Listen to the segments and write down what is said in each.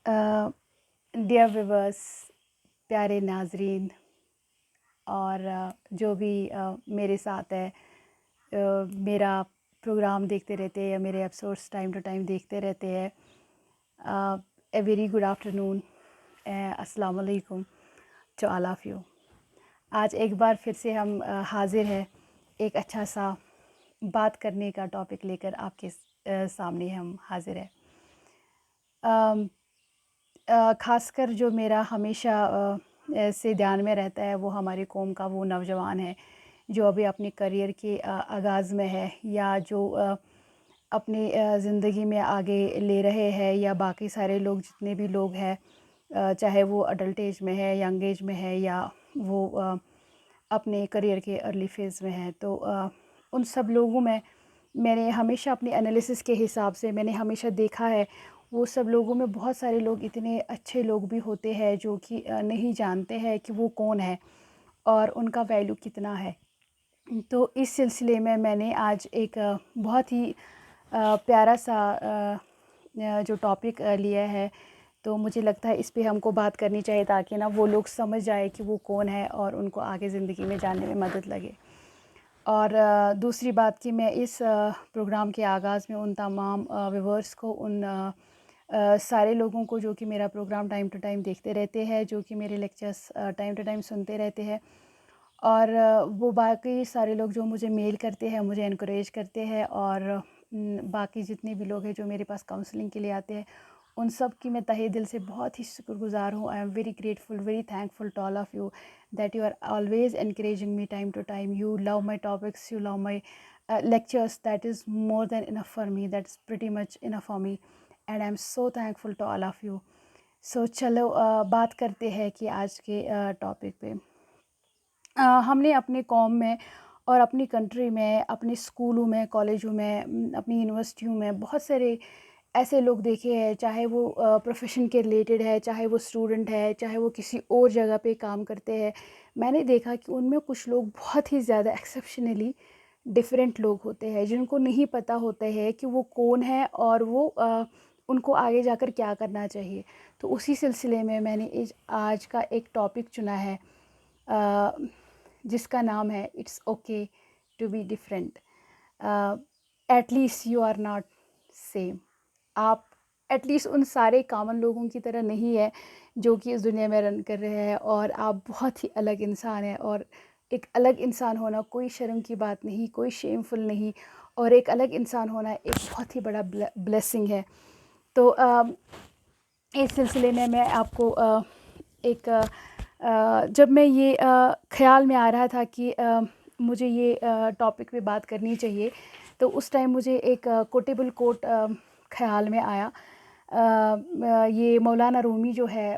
Dear viewers, प्यारे नाजरीन और जो भी मेरे साथ है, मेरा प्रोग्राम देखते रहते हैं या मेरे एपिसोड्स टाइम टू टाइम देखते रहते हैं, ए वेरी गुड आफ्टरनून, अस्सलाम वालेकुम टू ऑल ऑफ़ यू। आज एक बार फिर से हम हाज़िर हैं एक अच्छा सा बात करने का टॉपिक लेकर आपके सामने हम हाज़िर हैं। ख़ासकर जो मेरा हमेशा से ध्यान में रहता है वो हमारी कौम का वो नौजवान है जो अभी अपने करियर के आगाज़ में है, या जो अपनी ज़िंदगी में आगे ले रहे हैं, या बाकी सारे लोग जितने भी लोग हैं, चाहे वो अडल्ट एज में है, यंग एज में है, या वो अपने करियर के अर्ली फेज़ में है। तो उन सब लोगों में मैंने हमेशा अपने एनालिसिस के हिसाब से मैंने हमेशा देखा है, वो सब लोगों में बहुत सारे लोग इतने अच्छे लोग भी होते हैं जो कि नहीं जानते हैं कि वो कौन है और उनका वैल्यू कितना है। तो इस सिलसिले में मैंने आज एक बहुत ही प्यारा सा जो टॉपिक लिया है, तो मुझे लगता है इस पे हमको बात करनी चाहिए ताकि ना वो लोग समझ जाए कि वो कौन है और उनको आगे ज़िंदगी में जानने में मदद लगे। और दूसरी बात कि मैं इस प्रोग्राम के आगाज़ में उन तमाम व्यूअर्स को, उन सारे लोगों को जो कि मेरा प्रोग्राम टाइम टू टाइम देखते रहते हैं, जो कि मेरे लेक्चर्स टाइम टू टाइम सुनते रहते हैं, और वो बाकी सारे लोग जो मुझे मेल करते हैं, मुझे इनकरेज करते हैं, और बाकी जितने भी लोग हैं जो मेरे पास काउंसलिंग के लिए आते हैं, उन सब की मैं तहे दिल से बहुत ही शुक्रगुज़ार हूँ। I am very grateful, very thankful to all of you that you are always encouraging me time to time. You love my topics, you love my lectures. That is more than enough for me. That's pretty much enough for me, and I'm so thankful to all of you. So चलो बात करते हैं कि आज के topic पे हमने अपने कौम में और अपनी कंट्री में, अपने स्कूलों में, कॉलेजों में, अपनी यूनिवर्सिटियों में बहुत सारे ऐसे लोग देखे हैं, चाहे वो प्रोफेशन के रिलेटेड है, चाहे वो स्टूडेंट है, चाहे वो किसी और जगह पे काम करते हैं। मैंने देखा कि उनमें कुछ लोग बहुत ही ज़्यादा एक्सेप्शनली डिफरेंट लोग होते हैं, जिनको नहीं पता होता है कि वो कौन है और वो उनको आगे जाकर क्या करना चाहिए। तो उसी सिलसिले में मैंने आज का एक टॉपिक चुना है, अ, जिसका नाम है it's okay to be different. At least you are not same. आप एटलीस्ट उन सारे कॉमन लोगों की तरह नहीं है जो कि इस दुनिया में रन कर रहे हैं, और आप बहुत ही अलग इंसान हैं। और एक अलग इंसान होना कोई शर्म की बात नहीं, कोई शेमफुल नहीं, और एक अलग इंसान होना एक बहुत ही बड़ा ब्लेसिंग है। तो इस सिलसिले में मैं आपको एक जब मैं ये ख़्याल में आ रहा था कि मुझे ये टॉपिक पे बात करनी चाहिए, तो उस टाइम मुझे एक कोटेबल कोट ख़्याल में आया। ये मौलाना रूमी जो है,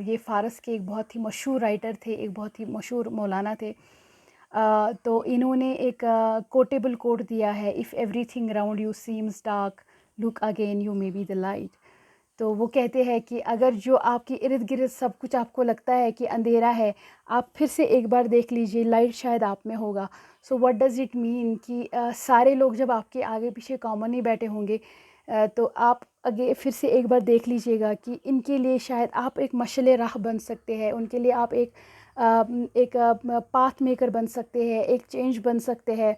ये फ़ारस के एक बहुत ही मशहूर राइटर थे, एक बहुत ही मशहूर मौलाना थे। तो इन्होंने एक कोटेबल कोट दिया है, if everything around you seems dark, look again, you may be the light. तो वो कहते हैं कि अगर जो आपके इर्द गिर्द सब कुछ आपको लगता है कि अंधेरा है, आप फिर से एक बार देख लीजिए, लाइट शायद आप में होगा। So what does it mean कि सारे लोग जब आपके आगे पीछे कॉमन ही बैठे होंगे, तो आप आगे फिर से एक बार देख लीजिएगा कि इनके लिए शायद आप एक मशाल राह बन सकते हैं, उनके लिए आप एक पाथ मेकर बन सकते हैं, एक चेंज बन सकते हैं,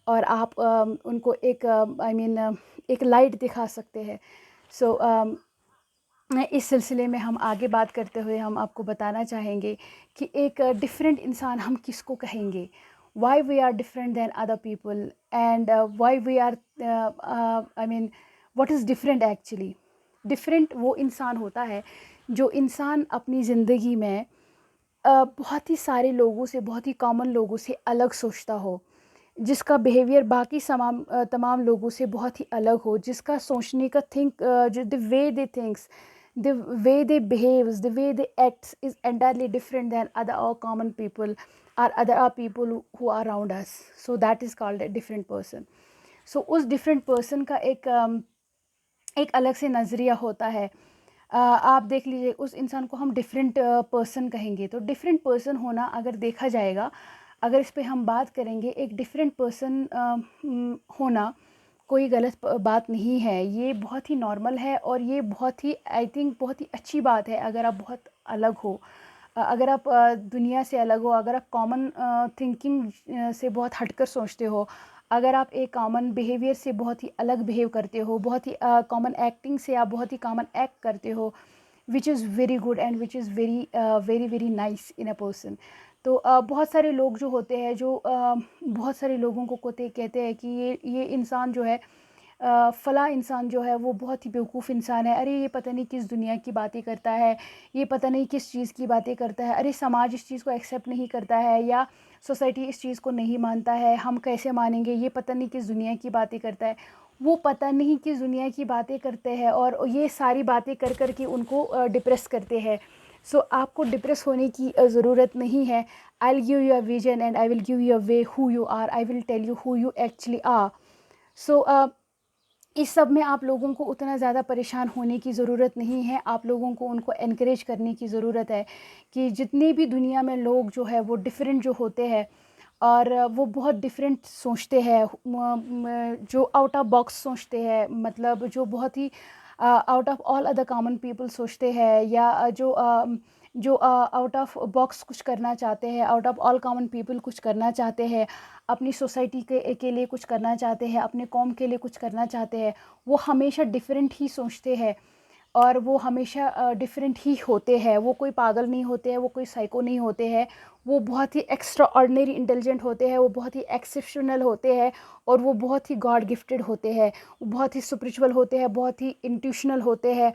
और आप उनको एक एक लाइट दिखा सकते हैं। सो इस सिलसिले में हम आगे बात करते हुए हम आपको बताना चाहेंगे कि एक डिफरेंट इंसान हम किसको कहेंगे, why we are different than other people, and why we are what is different actually. Different वो इंसान होता है जो इंसान अपनी ज़िंदगी में बहुत ही सारे लोगों से, बहुत ही कॉमन लोगों से अलग सोचता हो, जिसका बिहेवियर बाकी तमाम लोगों से बहुत ही अलग हो, जिसका सोचने का जो the way they thinks, the way they behaves, the way they acts is entirely different than other or common people, or other people who are around us. So that is called a different person. So उस different person का एक अलग से नज़रिया होता है। आप देख लीजिए, उस इंसान को हम डिफरेंट पर्सन कहेंगे। तो डिफरेंट पर्सन होना अगर देखा जाएगा, अगर इस पे हम बात करेंगे, एक डिफरेंट पर्सन होना कोई गलत बात नहीं है, ये बहुत ही नॉर्मल है और ये बहुत ही आई थिंक बहुत ही अच्छी बात है अगर आप बहुत अलग हो। अगर आप दुनिया से अलग हो, अगर आप कॉमन थिंकिंग से बहुत हटकर सोचते हो, अगर आप एक कॉमन बिहेवियर से बहुत ही अलग बिहेव करते हो, बहुत ही कॉमन एक्टिंग से आप बहुत ही कॉमन एक्ट करते हो, which is very good and which is very very very nice in a person. तो बहुत सारे लोग जो होते हैं जो बहुत सारे लोगों को कहते हैं कि ये इंसान जो है फ़लाँ इंसान जो है वो बहुत ही बेवकूफ़ इंसान है, अरे ये पता नहीं किस दुनिया की बातें करता है, ये पता नहीं किस चीज़ की बातें करता है, अरे समाज इस चीज़ को एक्सेप्ट नहीं करता है या सोसाइटी इस चीज़ को नहीं मानता है, हम कैसे मानेंगे, ये पता नहीं किस दुनिया की बातें करता है। वो पता नहीं किस दुनिया की बातें करते हैं और ये सारी बातें कर के उनको डिप्रेस करते हैं। सो आपको डिप्रेस होने की ज़रूरत नहीं है। I will give you a vision and I will give you a way who you are, I will tell you who you actually are. So इस सब में आप लोगों को उतना ज़्यादा परेशान होने की ज़रूरत नहीं है। आप लोगों को उनको एनकरेज करने की ज़रूरत है कि जितने भी दुनिया में लोग जो है वो डिफरेंट जो होते हैं और वो बहुत डिफरेंट सोचते हैं, जो आउट ऑफ बॉक्स सोचते हैं, मतलब जो बहुत ही out of all other common people सोचते हैं, या जो आउट ऑफ बॉक्स कुछ करना चाहते हैं, out of all common people कुछ करना चाहते हैं, अपनी सोसाइटी के लिए कुछ करना चाहते हैं, अपने कौम के लिए कुछ करना चाहते हैं, वो हमेशा डिफरेंट ही सोचते हैं और वो हमेशा डिफरेंट ही होते हैं। वो कोई पागल नहीं होते हैं, वो कोई साइको नहीं होते हैं, वो बहुत ही एक्स्ट्रा ऑर्डिनरी इंटेलिजेंट होते हैं, वो बहुत ही एक्सेप्शनल होते हैं और वो बहुत ही गॉड गिफ्टेड होते हैं, वो बहुत ही स्पिरिचुअल होते हैं, बहुत ही इंट्यूशनल होते हैं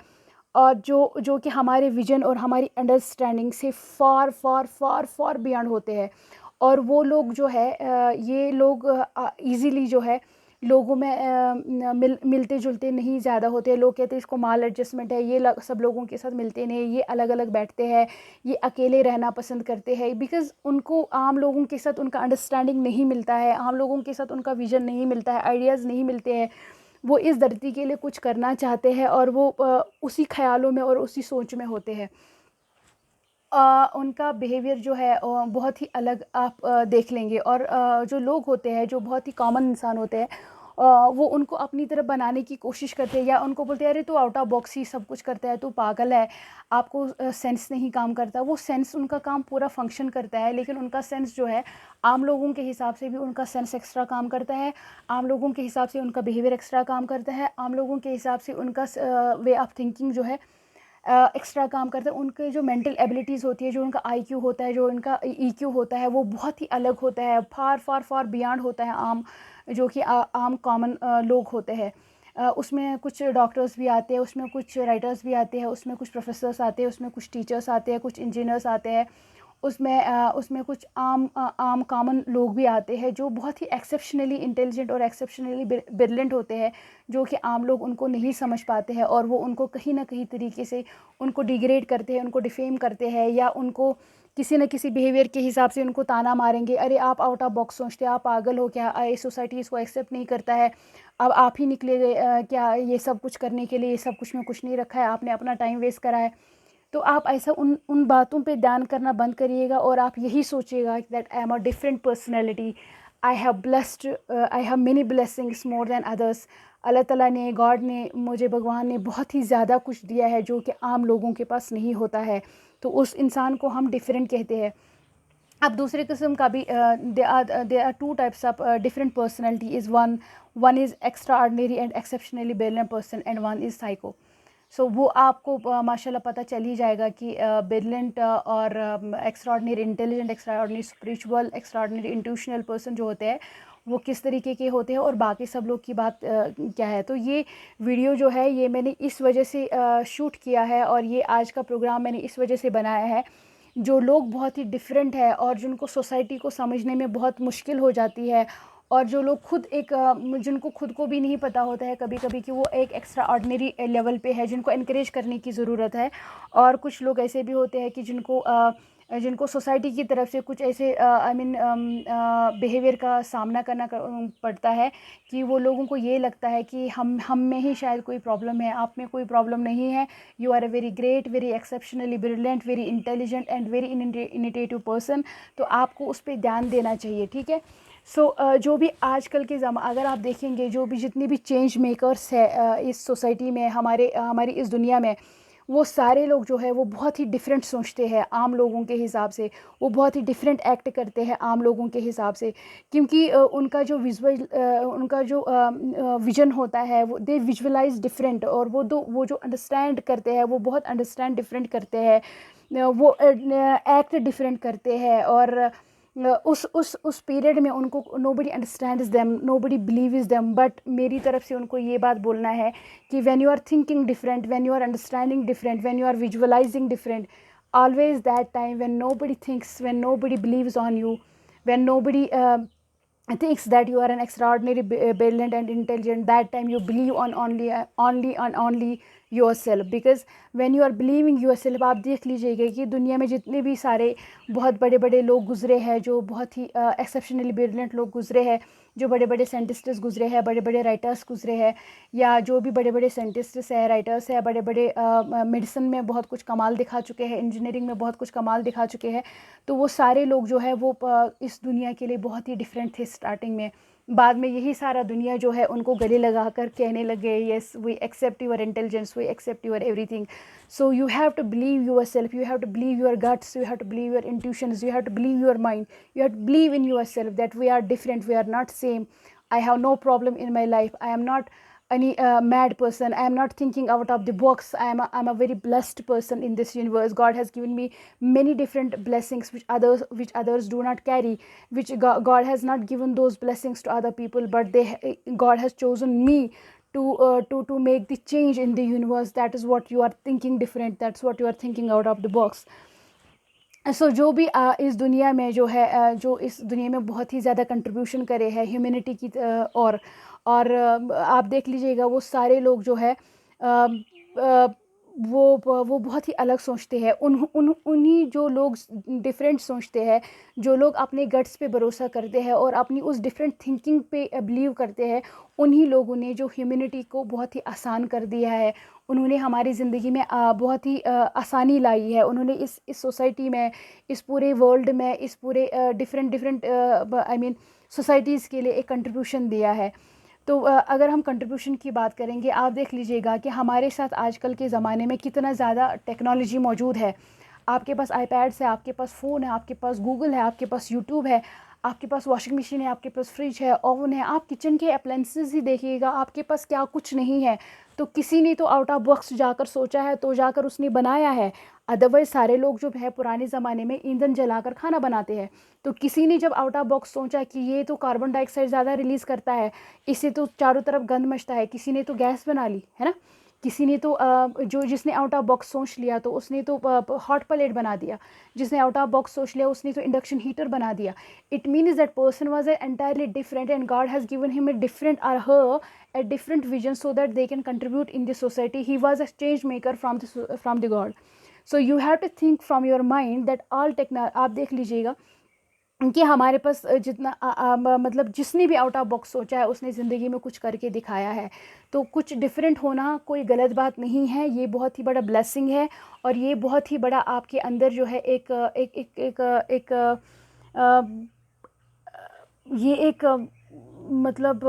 और जो कि हमारे विजन और हमारी अंडरस्टैंडिंग से far far far far beyond होते हैं। और वो लोग जो है ये लोग ईज़िली जो है लोगों में मिलते जुलते नहीं ज़्यादा होते। लोग कहते हैं इसको माल एडजस्टमेंट है, ये सब लोगों के साथ मिलते नहीं, ये अलग अलग बैठते हैं, ये अकेले रहना पसंद करते हैं, बिकॉज़ उनको आम लोगों के साथ उनका अंडरस्टैंडिंग नहीं मिलता है, आम लोगों के साथ उनका विजन नहीं मिलता है, आइडियाज़ नहीं मिलते हैं। वो इस धरती के लिए कुछ करना चाहते हैं और वो उसी ख़्यालों में और उसी सोच में होते हैं। उनका बिहेवियर जो है बहुत ही अलग आप देख लेंगे और जो लोग होते हैं जो बहुत ही कॉमन इंसान होते हैं वो उनको अपनी तरफ बनाने की कोशिश करते हैं या उनको बोलते हैं अरे तू आउट ऑफ बॉक्स ही सब कुछ करता है, तू पागल है, आपको सेंस नहीं काम करता। वो सेंस उनका काम पूरा फंक्शन करता है, लेकिन उनका सेंस जो है आम लोगों के हिसाब से भी उनका सेंस एक्स्ट्रा काम करता है, आम लोगों के हिसाब से उनका बिहेवियर एक्स्ट्रा काम करता है, आम लोगों के हिसाब से उनका वे ऑफ थिंकिंग जो है एक्स्ट्रा काम करते हैं। उनके जो मेंटल एबिलिटीज़ होती है, जो उनका आईक्यू होता है, जो उनका ईक्यू होता है, वो बहुत ही अलग होता है, फार फार फार बियॉन्ड होता है आम जो कि आम कॉमन लोग होते हैं। उसमें कुछ डॉक्टर्स भी आते हैं, उसमें कुछ राइटर्स भी आते हैं, उसमें कुछ प्रोफेसर्स आते हैं, उसमें कुछ टीचर्स आते हैं, कुछ इंजीनियर्स आते हैं, उसमें कुछ आम कॉमन लोग भी आते हैं जो बहुत ही एक्सेप्शनली इंटेलिजेंट और एक्सेप्शनली ब्रिलियंट होते हैं, जो कि आम लोग उनको नहीं समझ पाते हैं और वो उनको कहीं ना कहीं तरीके से उनको डिग्रेड करते हैं, उनको डिफेम करते हैं या उनको किसी न किसी बिहेवियर के हिसाब से उनको ताना मारेंगे, अरे आप आउट ऑफ बॉक्स सोचते हैं, आप पागल हो क्या, ये सोसाइटी इसको एक्सेप्ट नहीं करता है, अब आप ही निकले क्या ये सब कुछ करने के लिए, ये सब कुछ में कुछ नहीं रखा है, आपने अपना टाइम वेस्ट करा है। तो आप ऐसा उन उन बातों पे ध्यान करना बंद करिएगा और आप यही सोचिएगा that I am a different personality, I have many blessings more than others. अल्लाह ताला ने, गॉड ने, मुझे भगवान ने बहुत ही ज़्यादा कुछ दिया है जो कि आम लोगों के पास नहीं होता है, तो उस इंसान को हम डिफरेंट कहते हैं। अब दूसरे किस्म का भी they are two types of different personality is one is extraordinary and exceptionally brilliant person and one is psycho. सो वो आपको माशाल्लाह पता चल ही जाएगा कि ब्रिलियंट और extraordinary intelligent, extraordinary spiritual, extraordinary intuitional person जो होते हैं वो किस तरीके के होते हैं और बाकी सब लोग की बात क्या है। तो ये वीडियो जो है ये मैंने इस वजह से शूट किया है और ये आज का प्रोग्राम मैंने इस वजह से बनाया है, जो लोग बहुत ही डिफरेंट है और जिनको सोसाइटी को समझने में बहुत मुश्किल हो जाती है और जो लोग खुद जिनको खुद को भी नहीं पता होता है कभी कभी कि वो एक एक्स्ट्रा ऑर्डिनरी लेवल पे है, जिनको इनकरेज करने की ज़रूरत है। और कुछ लोग ऐसे भी होते हैं कि जिनको सोसाइटी की तरफ से कुछ ऐसे बिहेवियर का सामना करना पड़ता है कि वो लोगों को ये लगता है कि हम में ही शायद कोई प्रॉब्लम है, आप में कोई प्रॉब्लम नहीं है, you are a very great, very exceptionally brilliant, very intelligent and very initiative person. तो आपको उस पर ध्यान देना चाहिए, ठीक है। जो भी आजकल के अगर आप देखेंगे जो भी जितनी भी चेंज मेकर्स है इस सोसाइटी में, हमारी इस दुनिया में, वो सारे लोग जो है वो बहुत ही डिफरेंट सोचते हैं आम लोगों के हिसाब से। वो बहुत ही डिफरेंट एक्ट करते हैं आम लोगों के हिसाब से, क्योंकि उनका जो विजन होता है वो दे विजुअलाइज डिफरेंट, और वो जो अंडरस्टैंड करते हैं वो बहुत अंडरस्टैंड डिफरेंट करते हैं, वो एक्ट डिफरेंट करते हैं। और उस पीरियड में उनको nobody understands them, nobody believes them. But मेरी तरफ से उनको ये बात बोलना है कि when you are thinking different, when you are understanding different, when you are visualising different, always that time when nobody thinks, when nobody believes on you, when nobody thinks that you are an extraordinary brilliant and intelligent, that time you believe on only yourself, because when you are believing yourself, आप देख लीजिएगा कि दुनिया में जितने भी सारे बहुत बड़े बड़े लोग गुजरे हैं, जो बहुत ही एक्सेप्शनली ब्रिलियंट लोग गुजरे हैं, जो बड़े बड़े साइंटिस्ट्स गुजरे हैं, बड़े बड़े राइटर्स गुजरे हैं, या जो भी बड़े बड़े साइंटिस्ट्स हैं, राइटर्स हैं, बड़े बड़े मेडिसिन में बहुत कुछ कमाल दिखा चुके हैं, इंजीनियरिंग में बहुत कुछ कमाल दिखा चुके हैं, तो वो सारे लोग जो है वो इस दुनिया के लिए बहुत ही डिफरेंट थे स्टार्टिंग में। बाद में यही सारा दुनिया जो है उनको गले लगा कर कहने लगे, yes we accept your intelligence, we accept your everything. So you have to believe your self, you have to believe your guts, you have to believe your intuitions, you have to believe your mind, you have to believe in yourself that we are different, we are not same. I have no problem in my life, I am not any mad person, I am not thinking out of the box, I'm a very blessed person in this universe. God has given me many different blessings which others do not carry, which God has not given those blessings to other people, but God has chosen me to make the change in the universe. That is what you are thinking different, that's what you are thinking out of the box. जो भी इस दुनिया में जो है जो इस दुनिया में बहुत ही ज़्यादा कंट्रीब्यूशन करे है ह्यूमैनिटी की और आप देख लीजिएगा वो सारे लोग जो है वो बहुत ही अलग सोचते हैं। उन्हीं जो लोग डिफरेंट सोचते हैं, जो लोग अपने गट्स पे भरोसा करते हैं और अपनी उस डिफरेंट थिंकिंग पे बिलीव करते हैं, उन्हीं लोगों ने जो ह्यूमैनिटी को बहुत ही आसान कर दिया है। उन्होंने हमारी ज़िंदगी में बहुत ही आसानी लाई है। उन्होंने इस सोसाइटी में, इस पूरे वर्ल्ड में, इस पूरे डिफरेंट आई मीन सोसाइटीज़ के लिए एक कंट्रीब्यूशन दिया है। तो अगर हम कंट्रीब्यूशन की बात करेंगे, आप देख लीजिएगा कि हमारे साथ आजकल के ज़माने में कितना ज़्यादा टेक्नोलॉजी मौजूद है। आपके पास आईपैड्स है, आपके पास फ़ोन है, आपके पास गूगल है, आपके पास यूट्यूब है, आपके पास वॉशिंग मशीन है, आपके पास फ्रिज है, ओवन है। आप किचन के अप्लायंसेस ही देखिएगा, आपके पास क्या कुछ नहीं है। तो किसी ने तो आउट ऑफ बॉक्स जाकर सोचा है, तो जाकर उसने बनाया है। अदरवाइज़ सारे लोग जो है पुराने ज़माने में ईंधन जलाकर खाना बनाते हैं। तो किसी ने जब आउट ऑफ बॉक्स सोचा कि ये तो कार्बन डाइऑक्साइड ज़्यादा रिलीज़ करता है, इससे तो चारों तरफ गंद मचता है, किसी ने तो गैस बना ली, है ना। किसी ने तो जिसने आउट ऑफ बॉक्स सोच लिया तो उसने तो हॉट प्लेट बना दिया। जिसने आउट ऑफ बॉक्स सोच लिया उसने तो इंडक्शन हीटर बना दिया। It means that person was entirely different and God has given him a different or her a different vision so that they can contribute in the society. He was a change maker from the God. So you have to think from your mind that all आप देख लीजिएगा कि हमारे पास जितना मतलब जिसने भी out of box सोचा है उसने ज़िंदगी में कुछ करके दिखाया है। तो कुछ डिफरेंट होना कोई गलत बात नहीं है, ये बहुत ही बड़ा ब्लेसिंग है। और ये बहुत ही बड़ा आपके अंदर जो है एक एक एक एक, एक अ, ये एक मतलब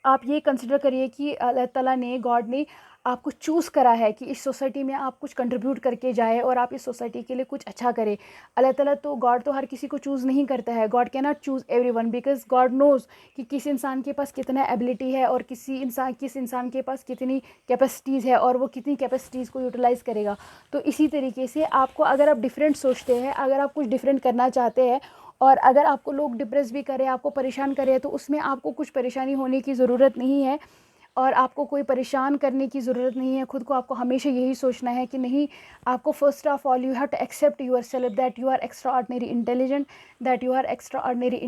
आप ये कंसिडर करिए कि अल्लाह ताला ने, गॉड ने आपको चूज़ करा है कि इस सोसाइटी में आप कुछ कंट्रीब्यूट करके जाए और आप इस सोसाइटी के लिए कुछ अच्छा करें। अल्लाह ताला तो, गॉड तो हर किसी को चूज़ नहीं करता है। God can not choose everyone, because God knows कि किस इंसान के पास कितना एबिलिटी है और किस इंसान के पास कितनी कैपेसिटीज़ है और वो कितनी कैपेसिटीज़ को यूटिलाइज़ करेगा। तो इसी तरीके से आपको, अगर आप डिफरेंट सोचते हैं, अगर आप कुछ डिफरेंट करना चाहते हैं और अगर आपको लोग डिप्रेस भी करें, आपको परेशान करें, तो उसमें आपको कुछ परेशानी होने की ज़रूरत नहीं है और आपको कोई परेशान करने की ज़रूरत नहीं है खुद को। आपको हमेशा यही सोचना है कि नहीं, आपको first of all you have to accept your self that you are extra ordinary intelligent, that you are extra ordinary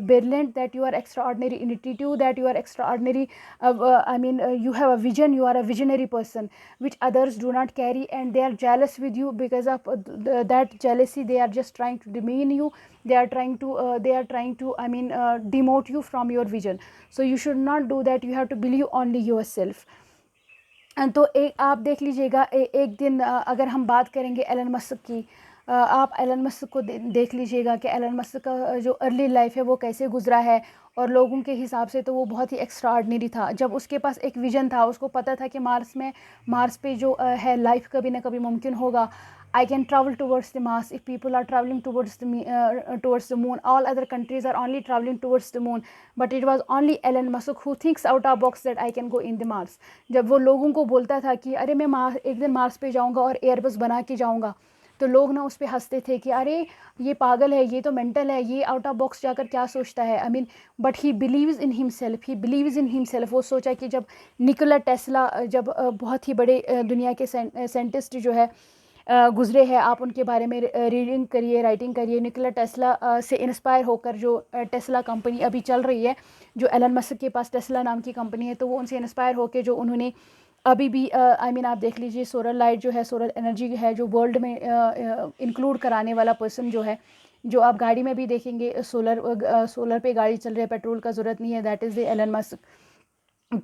brilliant, that you are extra ordinary in attitude, that you are extra ordinary I mean you have a vision, you are a visionary person which others do not carry, and they are jealous with you. Because of that jealousy, they are just trying to demean you, they are trying to I mean demote you from your vision. So you should not do that, you have to believe only yourself. तो एक आप देख लीजिएगा एक दिन अगर हम बात करेंगे एलन मस्क की, आप एलन मस्क को देख लीजिएगा कि एलन मस्क का जो अर्ली लाइफ है वो कैसे गुजरा है, और लोगों के हिसाब से तो वो बहुत ही एक्स्ट्राऑर्डिनरी था। जब उसके पास एक विज़न था, उसको पता था कि मार्स पे जो है लाइफ कभी ना कभी मुमकिन होगा। I can travel towards the Mars. If people are traveling towards the moon, all other countries are only traveling towards the moon. But it was only Elon Musk who thinks out of box that I can go in the Mars. जब वो लोगों को बोलता था कि अरे मैं एक दिन मार्स पे जाऊंगा और एयरबस बना के जाऊंगा, तो लोग ना उस पर हंसते थे कि अरे ये पागल है, ये तो मेंटल है, ये आउट ऑफ बॉक्स जाकर क्या सोचता है। I mean but he believes in himself. वो सोचा कि जब निकोला टेस्ला, जब बहुत ही बड़े दुनिया के साइंटिस्ट जो है गुजरे हैं, आप उनके बारे में रीडिंग करिए, राइटिंग करिए। निकोला टेस्ला से इंस्पायर होकर जो टेस्ला कंपनी अभी चल रही है, जो एलन मस्क के पास टेस्ला नाम की कंपनी है, तो वो उनसे इंस्पायर होकर जो उन्होंने अभी भी आई मीन आप देख लीजिए, सोलर लाइट जो है, सोलर एनर्जी है, जो वर्ल्ड में इंक्लूड कराने वाला पर्सन जो है, जो आप गाड़ी में भी देखेंगे सोलर पे गाड़ी चल रही है, पेट्रोल का ज़रूरत नहीं है, that is the Elon Musk.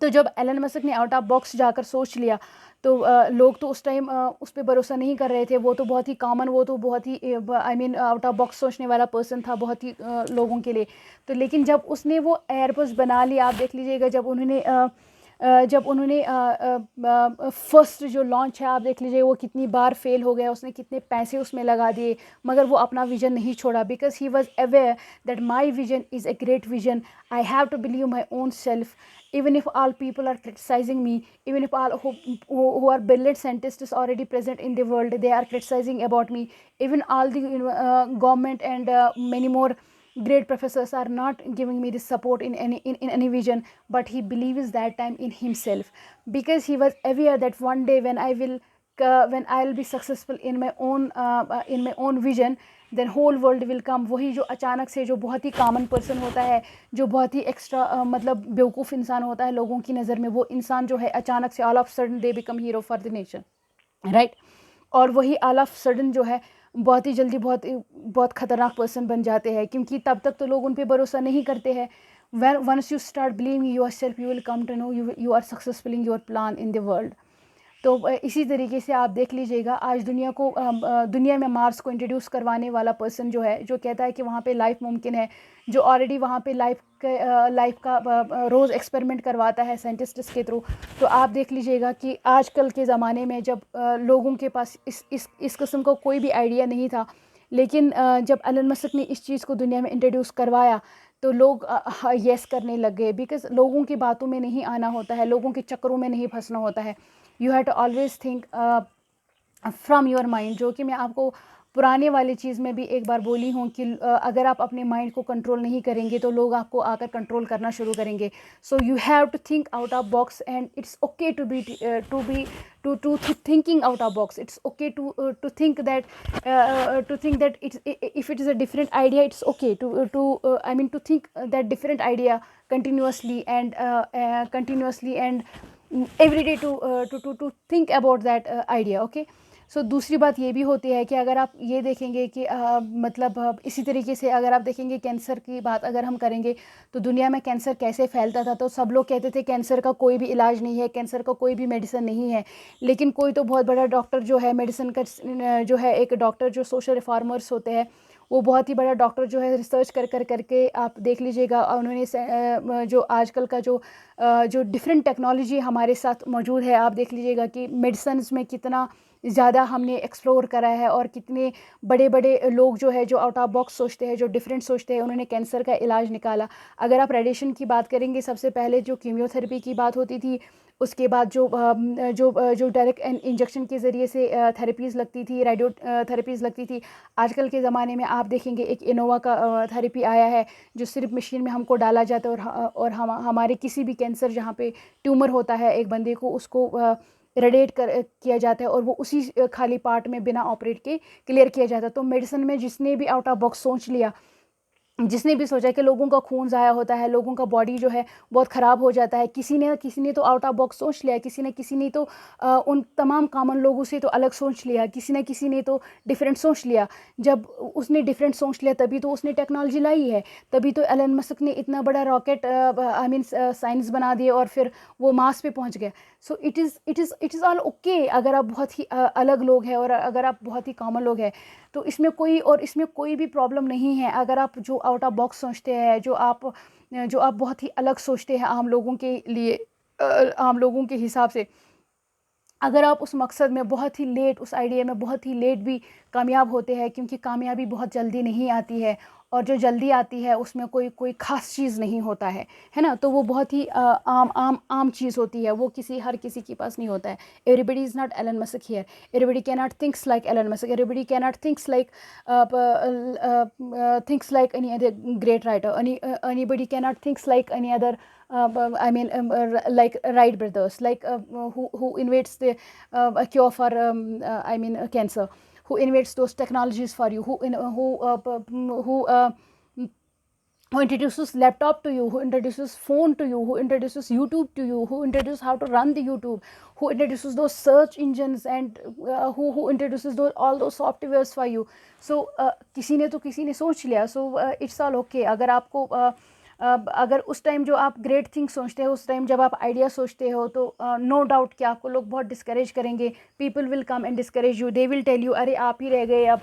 तो जब एलन मस्क ने आउट ऑफ बॉक्स जाकर सोच लिया, तो लोग तो उस टाइम उस पर भरोसा नहीं कर रहे थे। वो तो बहुत ही कॉमन, वो तो बहुत ही I mean out of box सोचने वाला पर्सन था बहुत ही लोगों के लिए। तो लेकिन जब उसने वो एयरबस बना लिया, आप देख लीजिएगा, जब उन्होंने फर्स्ट जो लॉन्च है, आप देख लीजिए वो कितनी बार फेल हो गया, उसने कितने पैसे उसमें लगा दिए, मगर वो अपना विजन नहीं छोड़ा, because he was aware that my vision is a great vision. I have to believe my own self, even if all people are criticizing me, even if all who are brilliant scientists already present in the world, they are criticizing about me, even all the government and many more great professors are not giving me the support in any vision, but he believes that time in himself, because he was aware that one day when I'll be successful in my own vision, then whole world will come. वही जो अचानक से, जो बहुत ही common person होता है, जो बहुत ही एक्स्ट्रा मतलब बेवकूफ़ इंसान होता है लोगों की नज़र में, वो इंसान जो है अचानक से all of sudden they become hero for the nation, right. और वही ऑल ऑफ सडन जो है बहुत ही जल्दी बहुत ख़तरनाक पर्सन बन जाते हैं, क्योंकि तब तक तो लोग उन पर भरोसा नहीं करते हैं। Once you start believing your self, you will come to know you are successful in your plan in the world. तो इसी तरीके से आप देख लीजिएगा, आज दुनिया में मार्स को इंट्रोड्यूस करवाने वाला पर्सन जो है, जो कहता है कि वहाँ पे लाइफ मुमकिन है, जो ऑलरेडी वहाँ पे लाइफ का रोज़ एक्सपेरिमेंट करवाता है साइंटिस्ट्स के थ्रू। तो आप देख लीजिएगा कि आजकल के ज़माने में जब लोगों के पास इस किस्म का कोई भी आइडिया नहीं था, लेकिन जब एलन मस्क ने इस चीज़ को दुनिया में इंट्रोड्यूस करवाया, तो लोग येस करने लग गए, बिकॉज़ लोगों की बातों में नहीं आना होता है, लोगों के चक्करों में नहीं फंसना होता है। You have to always think from your mind, जो कि मैं आपको पुराने वाली चीज़ में भी एक बार बोली हूँ कि अगर आप अपने माइंड को कंट्रोल नहीं करेंगे तो लोग आपको आकर कंट्रोल करना शुरू करेंगे। So you have to think out of box, and it's okay to thinking out of box. It's okay to think that it's, if it is a different idea, it's okay to think that different idea continuously and every day to think about that idea, okay. सो दूसरी बात ये भी होती है कि अगर आप ये देखेंगे कि इसी तरीके से अगर आप देखेंगे कैंसर की बात अगर हम करेंगे, तो दुनिया में कैंसर कैसे फैलता था, तो सब लोग कहते थे कैंसर का कोई भी इलाज नहीं है, कैंसर का कोई भी मेडिसिन नहीं है। लेकिन कोई तो बहुत बड़ा डॉक्टर जो है, मेडिसिन का जो है, एक डॉक्टर जो सोशल रिफॉर्मर्स होते हैं, वो बहुत ही बड़ा डॉक्टर जो है, रिसर्च करके आप देख लीजिएगा, उन्होंने जो आजकल का जो डिफरेंट टेक्नोलॉजी हमारे साथ मौजूद है, आप देख लीजिएगा कि मेडिसिन्स में कितना ज़्यादा हमने एक्सप्लोर करा है, और कितने बड़े बड़े लोग जो है, जो आउट ऑफ बॉक्स सोचते हैं, जो डिफरेंट सोचते हैं, उन्होंने कैंसर का इलाज निकाला। अगर आप रेडिएशन की बात करेंगे, सबसे पहले जो कीमियोथेरेपी की बात होती थी, उसके बाद जो डायरेक्ट इंजेक्शन के ज़रिए से थेरेपीज़ लगती थी, रेडियो थेरेपीज़ लगती थी। आजकल के ज़माने में आप देखेंगे एक इनोवा का थेरेपी आया है, जो सिर्फ मशीन में हमको डाला जाता है, और हमारे किसी भी कैंसर जहाँ पे ट्यूमर होता है एक बंदे को, उसको रेडिएट किया जाता है, और वो उसी खाली पार्ट में बिना ऑपरेट के क्लियर किया जाता है। तो मेडिसिन में जिसने भी आउट ऑफ बॉक्स सोच लिया, जिसने भी सोचा कि लोगों का खून ज़ाया होता है, लोगों का बॉडी जो है बहुत ख़राब हो जाता है, किसी ने तो आउट ऑफ बॉक्स सोच लिया, किसी ने तो उन तमाम कॉमन लोगों से तो अलग सोच लिया, किसी ने तो डिफरेंट सोच लिया। जब उसने डिफरेंट सोच लिया तभी तो उसने टेक्नोलॉजी लाई है, तभी तो एलन मस्क ने इतना बड़ा रॉकेट आई मीन साइंस बना दिए और फिर वो मार्स पे पहुंच गया। सो इट इज़ ऑल ओके अगर आप बहुत ही अलग लोग हैं और अगर आप बहुत ही कॉमन लोग हैं, तो इसमें कोई भी प्रॉब्लम नहीं है अगर आप जो आउट ऑफ बॉक्स सोचते हैं, जो आप बहुत ही अलग सोचते हैं आम लोगों के लिए, आम लोगों के हिसाब से। अगर आप उस मकसद में बहुत ही लेट, उस आइडिया में बहुत ही लेट भी कामयाब होते हैं, क्योंकि कामयाबी बहुत जल्दी नहीं आती है, और जो जल्दी आती है उसमें कोई कोई ख़ास चीज़ नहीं होता है ना। तो वो बहुत ही आम आम आम चीज़ होती है, वो हर किसी के पास नहीं होता है। Everybody is not Elon Musk here, everybody can not thinks like Elon Musk, everybody can not thinks like any other great writer, anybody cannot thinks like any other like Wright brothers, like who invents the cure for cancer, who invents those technologies for you, who introduces laptop to you, who introduces phone to you, who introduces YouTube to you, who introduces how to run the YouTube, who introduces those search engines, and who introduces all those softwares for you. So किसी ने सोच लिया, so it's all okay। अगर उस time जो आप great thing सोचते हो, उस टाइम जब आप आइडिया सोचते हो, तो नो डाउट कि आपको लोग बहुत डिस्करेज करेंगे। People will come and discourage you, they will tell you अरे आप ही रह गए अब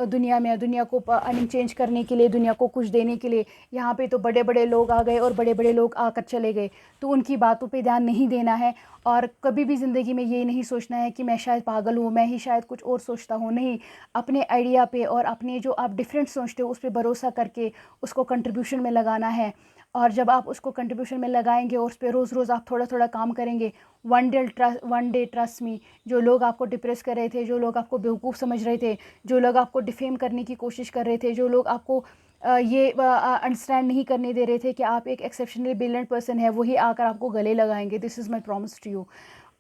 दुनिया को चेंज करने के लिए, दुनिया को कुछ देने के लिए। यहाँ पे तो बड़े बड़े लोग आ गए और बड़े बड़े लोग आकर चले गए, तो उनकी बातों पे ध्यान नहीं देना है। और कभी भी ज़िंदगी में ये नहीं सोचना है कि मैं शायद पागल हूँ, मैं ही शायद कुछ और सोचता हूँ। नहीं, अपने आइडिया पे और अपने जो आप डिफरेंट सोचते हो उस पर भरोसा करके उसको कंट्रीब्यूशन में लगाना है। और जब आप उसको कंट्रीब्यूशन में लगाएंगे और उस पर रोज़ रोज़ आप थोड़ा थोड़ा काम करेंगे, वन डे ट्रस्ट मी, जो लोग आपको डिप्रेस कर रहे थे, जो लोग आपको बेवकूफ़ समझ रहे थे, जो लोग आपको डिफेम करने की कोशिश कर रहे थे, जो लोग आपको ये अंडरस्टैंड नहीं करने दे रहे थे कि आप एक एक्सेप्शनली ब्रिलियंट पर्सन है, वही आकर आपको गले लगाएंगे। This is my promise to you.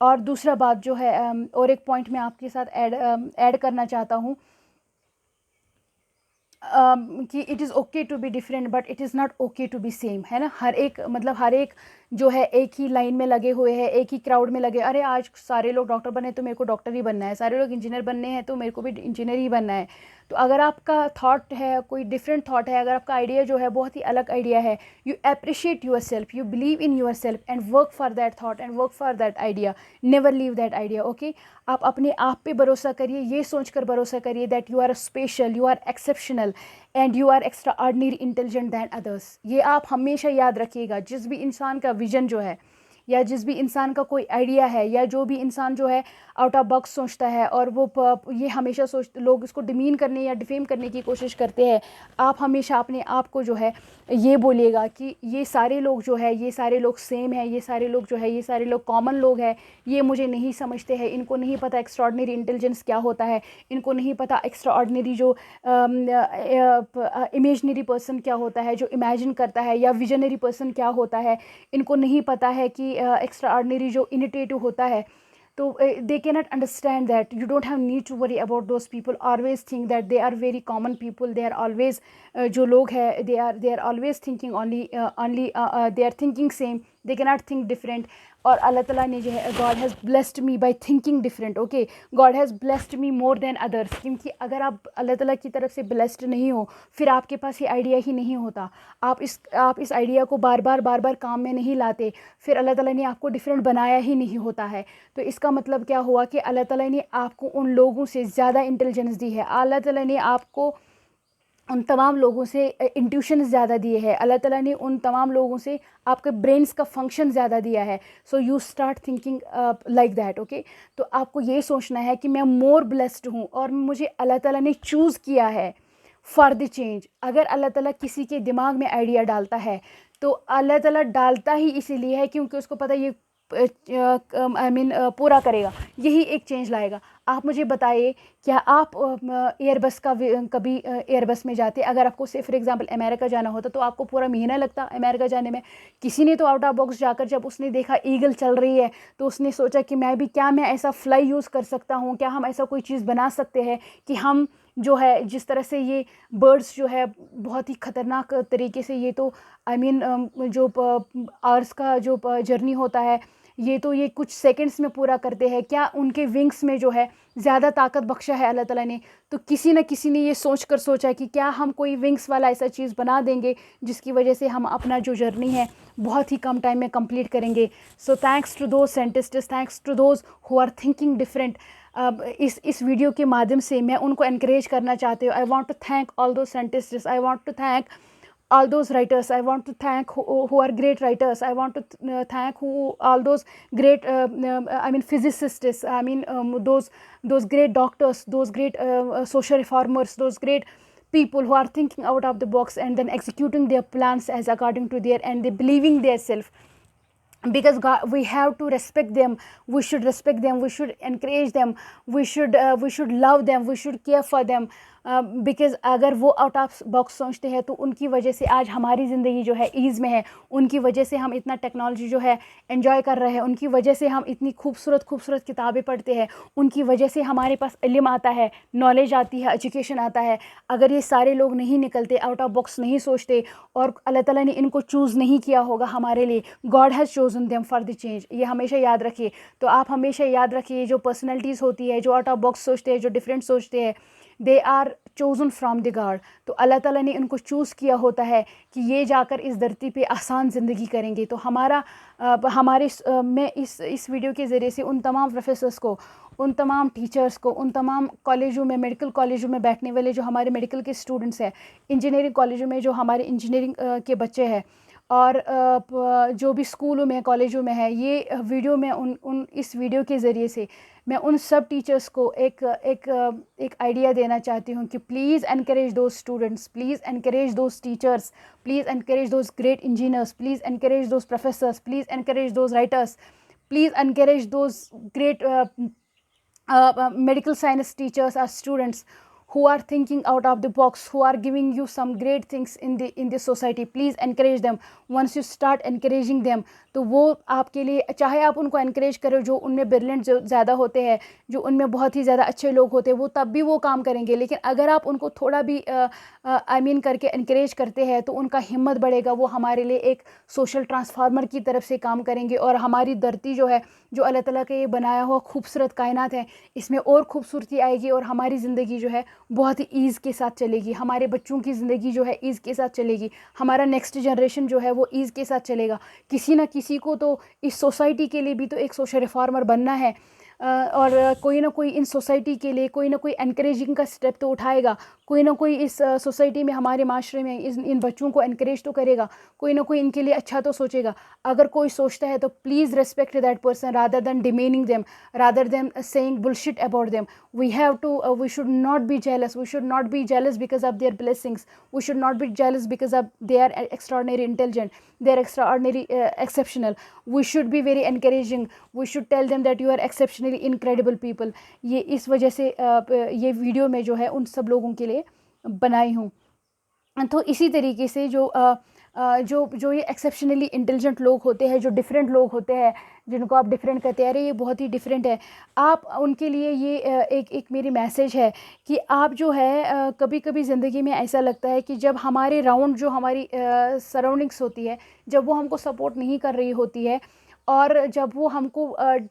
और दूसरा बात जो है, और एक पॉइंट मैं आपके साथ ऐड करना चाहता हूँ, कि it is okay to be different but it is not okay to be same, है ना। हर एक जो है एक ही लाइन में लगे हुए हैं, एक ही क्राउड में लगे, अरे आज सारे लोग डॉक्टर बने तो मेरे को डॉक्टर ही बनना है, सारे लोग इंजीनियर बनने हैं तो मेरे को भी इंजीनियर ही बनना है। तो अगर आपका थॉट है कोई डिफरेंट थॉट है, अगर आपका आइडिया जो है बहुत ही अलग आइडिया है, you appreciate your self, you believe in your self and work for that thought and work for that idea, never leave that idea. Okay, आप अपने आप पे भरोसा करिए, ये सोचकर भरोसा करिए that you are special, you are exceptional and you are extra ordinary intelligent than others. ये आप हमेशा याद रखिएगा। जिस भी इंसान का विजन जो है, या जिस भी इंसान का कोई आइडिया है, या जो भी इंसान जो है आउट ऑफ बॉक्स सोचता है, और ये हमेशा लोग इसको डिमीन करने या डिफेम करने की कोशिश करते हैं, आप हमेशा अपने आप को जो है ये बोलिएगा कि ये सारे लोग जो है, ये सारे लोग सेम है, ये सारे लोग जो है, ये सारे लोग कॉमन लोग हैं, ये मुझे नहीं समझते हैं, इनको नहीं पता एक्स्ट्राऑर्डिनरी इंटेलिजेंस क्या होता है, इनको नहीं पता एक्स्ट्राऑर्डिनरी जो इमेजनरी पर्सन क्या होता है, जो इमेजिन करता है, या विजनरी पर्सन क्या होता है, इनको नहीं पता है कि एक्स्ट्रा ऑर्डिनरी जो इनिटेटिव होता है। तो they can not understand that. You don't have need to worry about those people, always think that they are very common people, they are always जो लोग हैं they are always thinking only they are thinking same, they can not think different. और अल्लाह ताला ने जो है, God has blessed me by thinking different. Okay, God has blessed me more than others, क्योंकि अगर आप अल्लाह ताला की तरफ से ब्लेस्ड नहीं हो, फिर आपके पास ये आइडिया ही नहीं होता। आप इस आइडिया को बार बार काम में नहीं लाते, फिर अल्लाह ताला ने आपको डिफरेंट बनाया ही नहीं होता है। तो इसका मतलब क्या हुआ कि अल्लाह ताला ने आपको उन लोगों से ज़्यादा इंटेलिजेंस दी है, अल्लाह ताला ने आपको उन तमाम लोगों से इंट्यूशन ज़्यादा दिए है, अल्लाह ताला ने उन तमाम लोगों से आपके ब्रेन्स का फंक्शन ज़्यादा दिया है। So you start thinking like that. Okay, तो आपको ये सोचना है कि मैं मोर ब्लेस्ड हूँ और मुझे अल्लाह ताला ने चूज़ किया है फॉर द चेंज। अगर अल्लाह ताला किसी के दिमाग में आइडिया डालता है, तो अल्लाह ताला डालता ही इसीलिए है क्योंकि उसको पता ये पूरा करेगा, यही एक चेंज लाएगा। आप मुझे बताइए, क्या आप एयरबस का कभी एयरबस में जाते? अगर आपको से फॉर एग्जांपल अमेरिका जाना होता तो आपको पूरा महीना लगता अमेरिका जाने में। किसी ने तो आउट ऑफ बॉक्स जाकर जब उसने देखा ईगल चल रही है, तो उसने सोचा कि मैं ऐसा फ्लाई यूज़ कर सकता हूँ, क्या हम ऐसा कोई चीज़ बना सकते हैं कि हम जो है जिस तरह से ये बर्ड्स जो है बहुत ही ख़तरनाक तरीके से, ये तो आई मीन जो आवर्स का जो जर्नी होता है, ये तो ये कुछ सेकंड्स में पूरा करते हैं। क्या उनके विंग्स में जो है ज़्यादा ताकत बख्शा है अल्लाह ताला ने? तो किसी न किसी ने ये सोचा कि क्या हम कोई विंग्स वाला ऐसा चीज़ बना देंगे जिसकी वजह से हम अपना जो जर्नी है बहुत ही कम टाइम में कंप्लीट करेंगे। So thanks to those scientists, thanks to those who are thinking different. इस वीडियो के माध्यम से मैं उनको एनकरेज करना चाहती हूँ। I want to thank all those scientists, I want to thank all those writers, I want to thank who are great writers, I want to thank all those great I mean physicists, I mean those great doctors, those great social reformers, those great people who are thinking out of the box and then executing their plans as according to their, and they believing their self. Because God, we have to respect them, we should respect them, we should encourage them, we should love them, we should care for them. Because अगर वो out of box सोचते हैं तो उनकी वजह से आज हमारी ज़िंदगी जो है ईज़ में है, उनकी वजह से हम इतना टेक्नोलॉजी जो है एंजॉय कर रहे हैं, उनकी वजह से हम इतनी खूबसूरत खूबसूरत किताबें पढ़ते हैं, उनकी वजह से हमारे पास इल्म आता है, नॉलेज आती है, एजुकेशन आता है। अगर ये सारे लोग नहीं निकलते, आउट ऑफ बॉक्स नहीं सोचते और अल्लाह ताला ने इनको चूज़ नहीं किया होगा हमारे लिए, God has chosen them for the change. ये हमेशा याद रखिए। तो आप हमेशा याद रखिए, जो पर्सनैलिटीज़ होती है, जो आउट ऑफ बॉक्स सोचते हैं, जो डिफरेंट सोचते हैं, they are chosen from the God. तो अल्लाह ताला ने इनको चूज़ किया होता है कि ये जाकर इस धरती पे आसान ज़िंदगी करेंगे। तो मैं इस वीडियो के ज़रिए से उन तमाम प्रोफेसर्स को, उन तमाम टीचर्स को, उन तमाम कॉलेजों में, मेडिकल कॉलेजों में बैठने वाले जो हमारे मेडिकल के स्टूडेंट्स हैं, इंजीनियरिंग कॉलेजों में जो हमारे इंजीनियरिंग के बच्चे हैं, और जो भी स्कूलों में, कॉलेजों में है, ये वीडियो में इस वीडियो के ज़रिए से मैं उन सब टीचर्स को एक आइडिया देना चाहती हूँ कि please encourage those students, please encourage those teachers, please encourage those great engineers, please encourage those professors, please encourage those writers, please encourage those great medical science teachers or students who are thinking out of the box, who are giving you some great things in the society. Please encourage them. Once you start encouraging them, तो वो आपके लिए, चाहे आप उनको encourage करो, जो उनमें ब्रिलियंट जो ज़्यादा होते हैं, जो उनमें बहुत ही ज़्यादा अच्छे लोग होते हैं, वो तब भी वो काम करेंगे। लेकिन अगर आप उनको थोड़ा भी आई मीन करके encourage करते हैं तो उनका हिम्मत बढ़ेगा, वो हमारे लिए एक सोशल ट्रांसफार्मर की तरफ से काम करेंगे, और हमारी धरती जो है, जो अल्लाह ताला का ये बनाया हुआ खूबसूरत कायनात है, इसमें और खूबसूरती आएगी और हमारी ज़िंदगी जो है बहुत ही ईज़ के साथ चलेगी, हमारे बच्चों की ज़िंदगी जो है ईज़ के साथ चलेगी, हमारा नेक्स्ट जनरेशन जो है वो ईज़ के साथ चलेगा। किसी ना किसी को तो इस सोसाइटी के लिए भी तो एक सोशल रिफॉर्मर बनना है, और कोई ना कोई इन सोसाइटी के लिए कोई ना कोई एनकरेजिंग का स्टेप तो उठाएगा, कोई ना कोई इस सोसाइटी में, हमारे माशरे में इन बच्चों को एनकरेज तो करेगा, कोई ना कोई इनके लिए अच्छा तो सोचेगा। अगर कोई सोचता है तो please respect that person rather than demeaning them, rather than saying bullshit about them. we should not be jealous, we should not be jealous because of their blessings, we should not be jealous because of they are extraordinary intelligent, they are extraordinary exceptional. We should be very encouraging, we should tell them that you are exceptionally incredible people. ये इस वजह से ये video में जो है उन सब लोगों के लिए बनाई हूँ। तो इसी तरीके से जो ये एक्सेप्शनली इंटेलिजेंट लोग होते हैं, जो डिफरेंट लोग होते हैं, जिनको आप डिफरेंट कहते हैं, अरे ये बहुत ही डिफरेंट है, आप उनके लिए ये एक मेरी मैसेज है कि आप जो है कभी कभी ज़िंदगी में ऐसा लगता है कि जब हमारे राउंड जो हमारी सराउंडिंग्स होती है, जब वो हमको सपोर्ट नहीं कर रही होती है, और जब वो हमको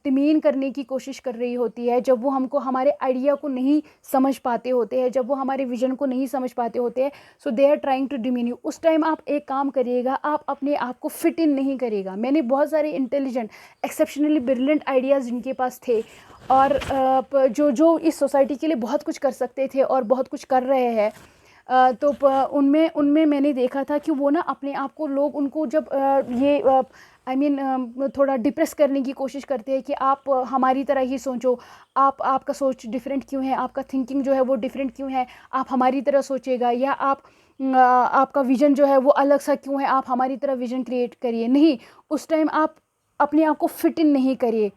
डिमीन करने की कोशिश कर रही होती है, जब वो हमको हमारे आइडिया को नहीं समझ पाते होते हैं, जब वो हमारे विजन को नहीं समझ पाते होते हैं, so they are trying to demean you. उस टाइम आप एक काम करिएगा, आप अपने आप को फिट इन नहीं करिएगा। मैंने बहुत सारे इंटेलिजेंट, एक्सेप्शनली ब्रिलियंट आइडियाज़ जिनके पास थे, और जो इस सोसाइटी के लिए बहुत कुछ कर सकते थे और बहुत कुछ कर रहे हैं, तो उनमें मैंने देखा था कि वो ना अपने आप को, लोग उनको जब ये थोड़ा डिप्रेस करने की कोशिश करते हैं कि आप हमारी तरह ही सोचो, आपका सोच डिफरेंट क्यों है, आपका थिंकिंग जो है वो डिफरेंट क्यों है, आप हमारी तरह सोचेगा, या आपका विज़न जो है वो अलग सा क्यों है, आप हमारी तरह विज़न क्रिएट करिए। नहीं, उस टाइम आप अपने आप को फिट इन नहीं करिए।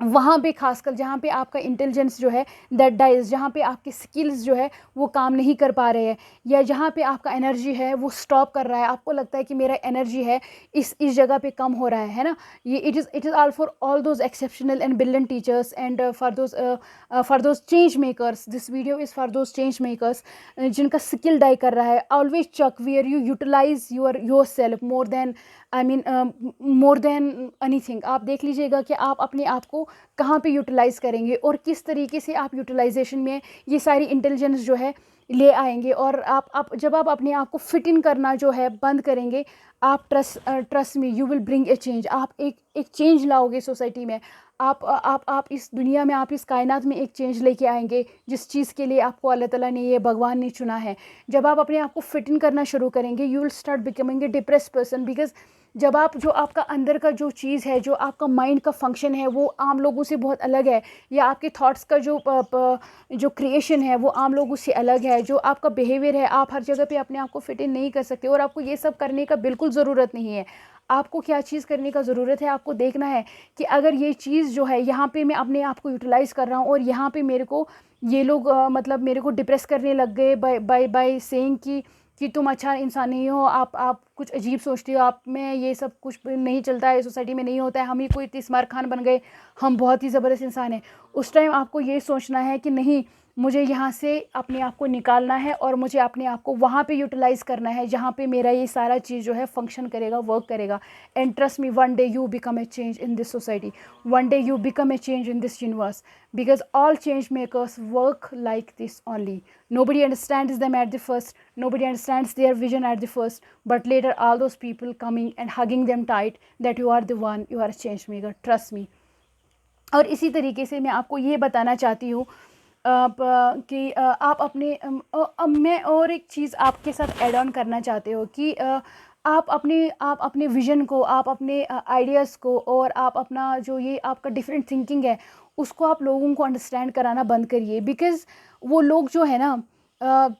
वहाँ पे खासकर जहाँ पे आपका इंटेलिजेंस जो है दैट डाइज, जहाँ पे आपके स्किल्स जो है वो काम नहीं कर पा रहे हैं, या जहाँ पे आपका एनर्जी है वो स्टॉप कर रहा है, आपको लगता है कि मेरा एनर्जी है इस जगह पे कम हो रहा है ना। ये it is all for all those exceptional and brilliant teachers and for those change makers, this video is for those change makers जिनका स्किल डाई कर रहा है। Always check where you utilise your self more than, I mean more than anything. आप देख लीजिएगा कि आप अपने आप को कहाँ पे यूटिलाइज़ करेंगे और किस तरीके से आप यूटिलाइजेशन में ये सारी इंटेलिजेंस जो है ले आएंगे। और आप जब आप अपने आप को फिट इन करना जो है बंद करेंगे, आप ट्रस्ट में you will bring a change. आप एक चेंज लाओगे सोसाइटी में। आप इस दुनिया में, आप इस कायनात में एक चेंज लेके आएंगे जिस चीज़ के लिए आपको अल्लाह ताला ने, ये भगवान ने चुना है। जब आप अपने आप को फिट इन करना शुरू करेंगे, you will start becoming a depress person, because जब आप जो आपका अंदर का जो चीज़ है, जो आपका माइंड का फंक्शन है वो आम लोगों से बहुत अलग है, या आपके थॉट्स का जो क्रिएशन है वो आम लोगों से अलग है, जो आपका बिहेवियर है, आप हर जगह पे अपने आप को फिट इन नहीं कर सकते। और आपको ये सब करने का बिल्कुल ज़रूरत नहीं है। आपको क्या चीज़ करने का ज़रूरत है, आपको देखना है कि अगर ये चीज़ जो है यहाँ पे मैं अपने आप को यूटिलाइज़ कर रहा हूँ और यहाँ पे मेरे को ये लोग मतलब मेरे को डिप्रेस करने लग गए बाय बाय बाय सेइंग कि तुम अच्छा इंसान नहीं हो, आप कुछ अजीब सोचती हो, आप में ये सब कुछ नहीं चलता है, सोसाइटी में नहीं होता है, हम ही कोई तिस्मार खान बन गए, हम बहुत ही ज़बरदस्त इंसान हैं। उस टाइम आपको ये सोचना है कि नहीं, मुझे यहाँ से अपने आप को निकालना है और मुझे अपने आप को वहाँ पे यूटिलाइज़ करना है जहाँ पे मेरा ये सारा चीज़ जो है फंक्शन करेगा, वर्क करेगा। And trust me, one day you become a change in this society, one day you become a change in this universe, because all change makers work like this only. Nobody understands them at the first, nobody understands their vision at the first, but later all those people coming and hugging them tight that you are the one, you are a change maker, trust me. और इसी तरीके से मैं आपको ये बताना चाहती हूँ कि आप अपने मैं और एक चीज़ आपके साथ ऐड ऑन करना चाहते हो कि आप अपने विज़न को, आप अपने आइडियाज़ को, और आप अपना जो ये आपका डिफरेंट थिंकिंग है उसको आप लोगों को अंडरस्टैंड कराना बंद करिए। बिकॉज़ वो लोग जो है ना,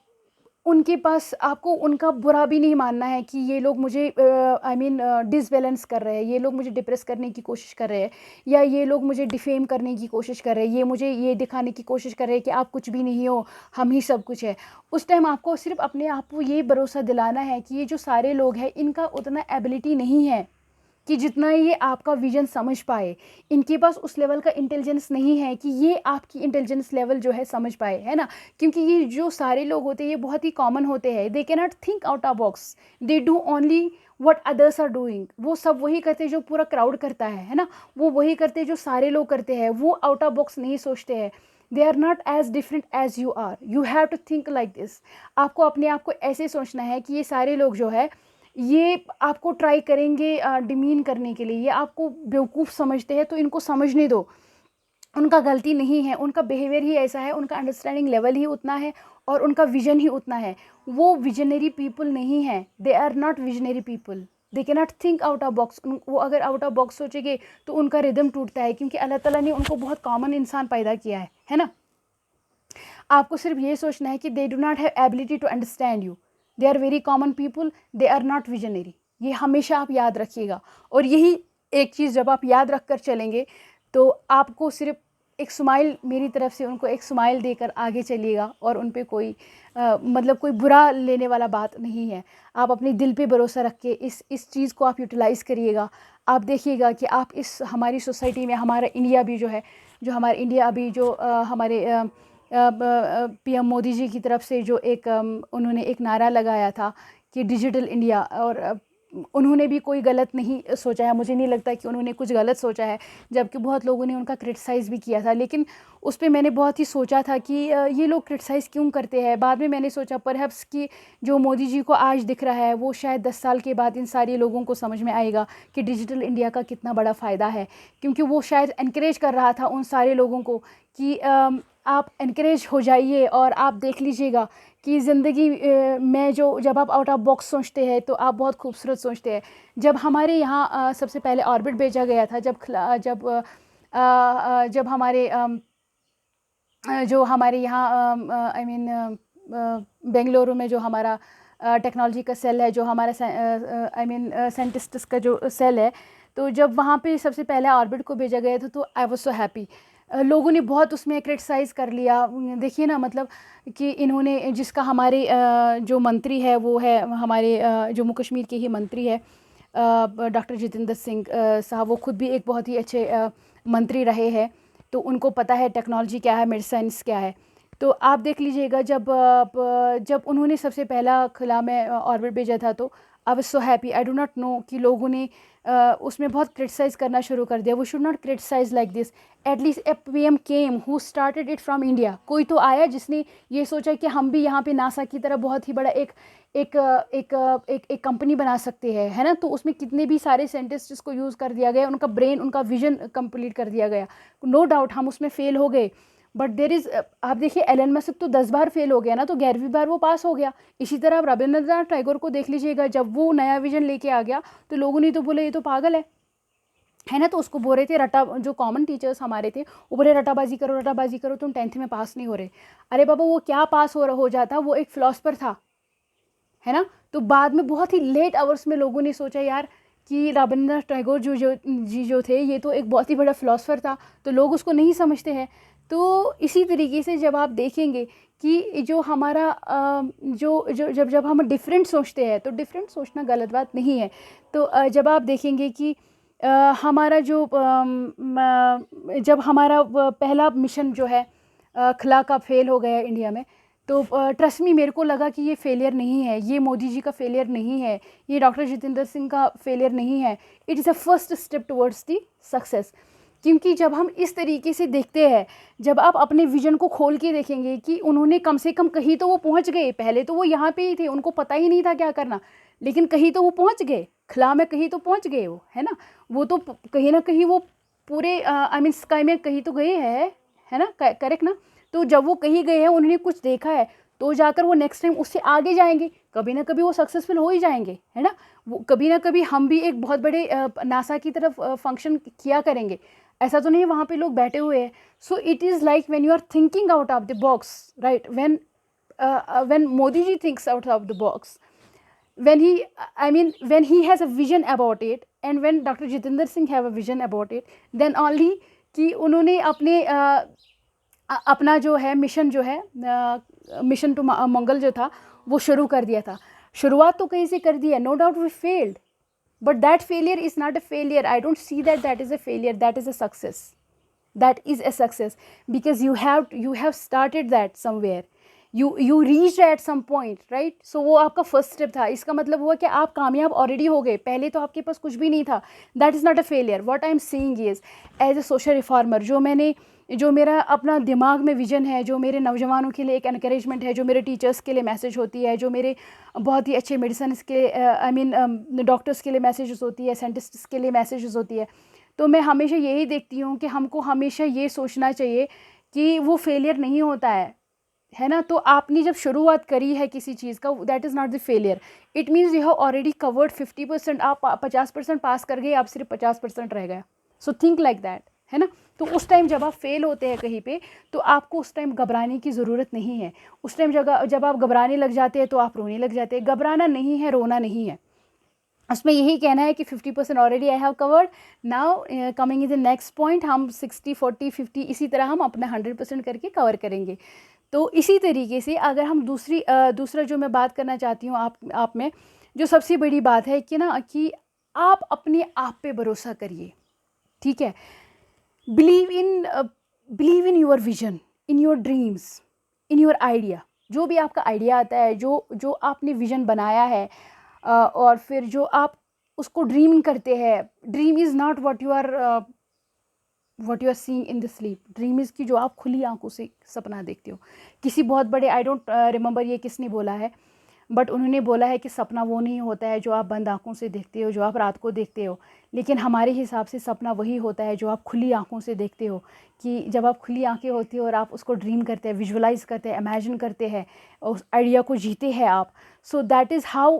उनके पास, आपको उनका बुरा भी नहीं मानना है कि ये लोग मुझे आई मीन डिसबैलेंस कर रहे हैं, ये लोग मुझे डिप्रेस करने की कोशिश कर रहे हैं, या ये लोग मुझे डिफेम करने की कोशिश कर रहे हैं, ये मुझे ये दिखाने की कोशिश कर रहे हैं कि आप कुछ भी नहीं हो, हम ही सब कुछ है। उस टाइम आपको सिर्फ अपने आप को ये भरोसा दिलाना है कि ये जो सारे लोग हैं इनका उतना एबिलिटी नहीं है कि जितना ये आपका विजन समझ पाए। इनके पास उस लेवल का इंटेलिजेंस नहीं है कि ये आपकी इंटेलिजेंस लेवल जो है समझ पाए, है ना। क्योंकि ये जो सारे लोग होते हैं ये बहुत ही कॉमन होते हैं, they can not think out of box, they do only what others are doing. वो सब वही करते हैं जो पूरा क्राउड करता है ना, वो वही करते हैं जो सारे लोग करते हैं, वो आउट ऑफ बॉक्स नहीं सोचते हैं। They are not as different as you are, you have to think like this. आपको अपने आप को ऐसे सोचना है कि ये सारे लोग जो है ये आपको ट्राई करेंगे डिमीन करने के लिए, ये आपको बेवकूफ़ समझते हैं तो इनको समझने दो, उनका गलती नहीं है, उनका बिहेवियर ही ऐसा है, उनका अंडरस्टैंडिंग लेवल ही उतना है और उनका विजन ही उतना है। वो विजनरी पीपल नहीं है, they are not visionary people, they can not think out of box. वो अगर आउट ऑफ बॉक्स सोचेंगे तो उनका रिदम टूटता है, क्योंकि अल्लाह ताला ने उनको बहुत कॉमन इंसान पैदा किया है ना। आपको सिर्फ ये सोचना है कि they do not have ability to understand you, they are very common people, they are not visionary. ये हमेशा आप याद रखिएगा। और यही एक चीज़ जब आप याद रख कर चलेंगे तो आपको सिर्फ एक स्माइल, मेरी तरफ से उनको एक स्माइल देकर आगे चलिएगा, और उन पे कोई मतलब कोई बुरा लेने वाला बात नहीं है। आप अपने दिल पे भरोसा रख के इस चीज़ को आप यूटिलाइज़ करिएगा। आप देखिएगा कि आप इस हमारी सोसाइटी में, हमारा इंडिया भी जो है, जो हमारा इंडिया अभी जो हमारे पीएम मोदी जी की तरफ से जो एक उन्होंने एक नारा लगाया था कि डिजिटल इंडिया, और उन्होंने भी कोई गलत नहीं सोचा है, मुझे नहीं लगता कि उन्होंने कुछ गलत सोचा है, जबकि बहुत लोगों ने उनका क्रिटिसाइज़ भी किया था। लेकिन उस पे मैंने बहुत ही सोचा था कि ये लोग क्रिटिसाइज़ क्यों करते हैं। बाद में मैंने सोचा परहैप्स कि जो मोदी जी को आज दिख रहा है वो शायद 10 साल के बाद इन सारे लोगों को समझ में आएगा कि डिजिटल इंडिया का कितना बड़ा फ़ायदा है। क्योंकि वो शायद इनकरेज कर रहा था उन सारे लोगों को कि आप इनकरेज हो जाइए और आप देख लीजिएगा कि ज़िंदगी में जो जब आप आउट ऑफ बॉक्स सोचते हैं तो आप बहुत खूबसूरत सोचते हैं। जब हमारे यहाँ सबसे पहले ऑर्बिट भेजा गया था, जब हमारे जो हमारे यहाँ आई मीन बेंगलुरु में जो हमारा टेक्नोलॉजी का सेल है, जो हमारा आई मीन साइंटिस्ट्स का जो सेल है, तो जब वहाँ पे सबसे पहले ऑर्बिट को भेजा गया था तो आई वाज सो हैप्पी। लोगों ने बहुत उसमें क्रिटिसाइज़ कर लिया। देखिए ना, मतलब कि इन्होंने जिसका हमारे जो मंत्री है वो है हमारे जम्मू कश्मीर के ही मंत्री है डॉक्टर जितेंद्र सिंह साहब। वो खुद भी एक बहुत ही अच्छे मंत्री रहे हैं, तो उनको पता है टेक्नोलॉजी क्या है, मेडिसिन्स क्या है। तो आप देख लीजिएगा, जब उन्होंने सबसे पहला खुला में ऑर्बिट भेजा था तो I was so happy. I do not know कि लोगों ने उसमें बहुत क्रिटिसाइज़ करना शुरू कर दिया। We should not criticise like this. At least a PM came who started it from India. कोई तो आया जिसने ये सोचा कि हम भी यहाँ पे नासा की तरह बहुत ही बड़ा एक एक एक एक एक कंपनी बना सकते हैं, है ना। तो उसमें कितने भी सारे साइंटिस्ट को यूज़ कर दिया गया, उनका ब्रेन, उनका विजन कंप्लीट कर दिया गया। नो डाउट हम उसमें फ़ेल हो गए, बट देर इज़, आप देखिए एलन मस्क तो 10 बार फेल हो गया ना, तो 11वीं बार वो पास हो गया। इसी तरह आप रविंद्रनाथ टैगोर को देख लीजिएगा, जब वो नया विजन लेके आ गया तो लोगों ने तो बोले ये तो पागल है ना। तो उसको बोल रहे थे रटा, जो कॉमन टीचर्स हमारे थे वो बोले रटाबाजी करो, रटाबाजी करो, तुम 10th में पास नहीं हो रहे। अरे बाबा, वो क्या पास हो जाता, वो एक फिलोसफर था, है ना। तो बाद में बहुत ही लेट आवर्स में लोगों ने सोचा यार कि रविंद्रनाथ टैगोर जो थे ये तो एक बहुत ही बड़ा फिलोसफर था, तो लोग उसको नहीं समझते हैं। तो इसी तरीके से जब आप देखेंगे कि जो हमारा जब हम डिफरेंट सोचते हैं, तो डिफरेंट सोचना गलत बात नहीं है। तो जब आप देखेंगे कि हमारा जब हमारा पहला मिशन जो है खला का फेल हो गया इंडिया में, तो ट्रस्ट मी, मेरे को लगा कि ये फेलियर नहीं है, ये मोदी जी का फेलियर नहीं है, ये डॉक्टर जितेंद्र सिंह का फेलियर नहीं है। It is a first step towards the success. क्योंकि जब हम इस तरीके से देखते हैं, जब आप अपने विजन को खोल के देखेंगे कि उन्होंने कम से कम कहीं तो वो पहुंच गए। पहले तो वो यहाँ पे ही थे, उनको पता ही नहीं था क्या करना, लेकिन कहीं तो वो पहुंच गए, खला में कहीं तो पहुंच गए वो, है ना। वो तो कहीं ना कहीं वो पूरे आई मीन स्काई में कहीं तो गए हैं, है ना, करेक्ट ना। तो जब वो कहीं गए हैं, उन्होंने कुछ देखा है, तो जाकर वो नेक्स्ट टाइम उससे आगे जाएंगे, कभी ना कभी वो सक्सेसफुल हो ही जाएंगे, है ना। वो कभी ना कभी हम भी एक बहुत बड़े नासा की तरफ फंक्शन किया करेंगे। ऐसा तो नहीं वहाँ पे लोग बैठे हुए हैं। So it is like when you are thinking out of the box, right. When Modi ji thinks out of the box, when he has a vision about it, and when Dr. Jitendra Singh have a vision about it, then only कि उन्होंने अपना जो है mission, जो है mission to मंगल जो था, वो शुरू कर दिया था। शुरुआत तो कहीं से कर दी है, no doubt we failed, but that failure is not a failure. I don't see that is a failure, that is a success. That is a success because you have started that somewhere, you reached at some point, right? So वो आपका first step था। इसका मतलब हुआ कि आप कामयाब already हो गए, पहले तो आपके पास कुछ भी नहीं था। That is not a failure. What I am saying is, as a social reformer, जो मेरा अपना दिमाग में विजन है, जो मेरे नौजवानों के लिए एक एनकरेजमेंट है, जो मेरे टीचर्स के लिए मैसेज होती है, जो मेरे बहुत ही अच्छे मेडिसिन के डॉक्टर्स के लिए मैसेजेस होती है, साइंटिस्ट्स के लिए मैसेजेस होती है, तो मैं हमेशा यही देखती हूँ कि हमको हमेशा ये सोचना चाहिए कि वो फेलियर नहीं होता है ना। तो आपने जब शुरुआत करी है किसी चीज़ का, that is not the failure. It means you have already covered 50%। आप 50% पास कर गए, आप सिर्फ 50% रह गया। सो थिंक लाइक दैट, है ना। तो उस टाइम जब आप फेल होते हैं कहीं पे, तो आपको उस टाइम घबराने की ज़रूरत नहीं है। उस टाइम जब आप घबराने लग जाते हैं तो आप रोने लग जाते हैं। घबराना नहीं है, रोना नहीं है। उसमें यही कहना है कि 50% already I have covered, now coming is the next point, हम 60 40 50 इसी तरह हम अपना 100% करके कवर करेंगे। तो इसी तरीके से अगर हम दूसरा जो मैं बात करना चाहती हूँ आप में, जो सबसे बड़ी बात है कि ना, कि आप अपने आप पे भरोसा करिए, ठीक है। Believe in your vision, in your dreams, in your idea. जो भी आपका आइडिया आता है, जो आपने विजन बनाया है, और फिर जो आप उसको ड्रीम करते हैं, dream is not what you are seeing in the sleep. Dream is की जो आप खुली आंखों से सपना देखते हो। किसी बहुत बड़े, आई डोंट रिमेंबर ये किसने बोला है, बट उन्होंने बोला है कि सपना वो नहीं होता है जो आप बंद आंखों से देखते हो, जो आप रात को देखते हो, लेकिन हमारे हिसाब से सपना वही होता है जो आप खुली आंखों से देखते हो। कि जब आप खुली आंखें होती हो और आप उसको ड्रीम करते हैं, विजुअलाइज करते हैं, इमेजिन करते हैं, उस आइडिया को जीते हैं आप। सो दैट इज़ हाउ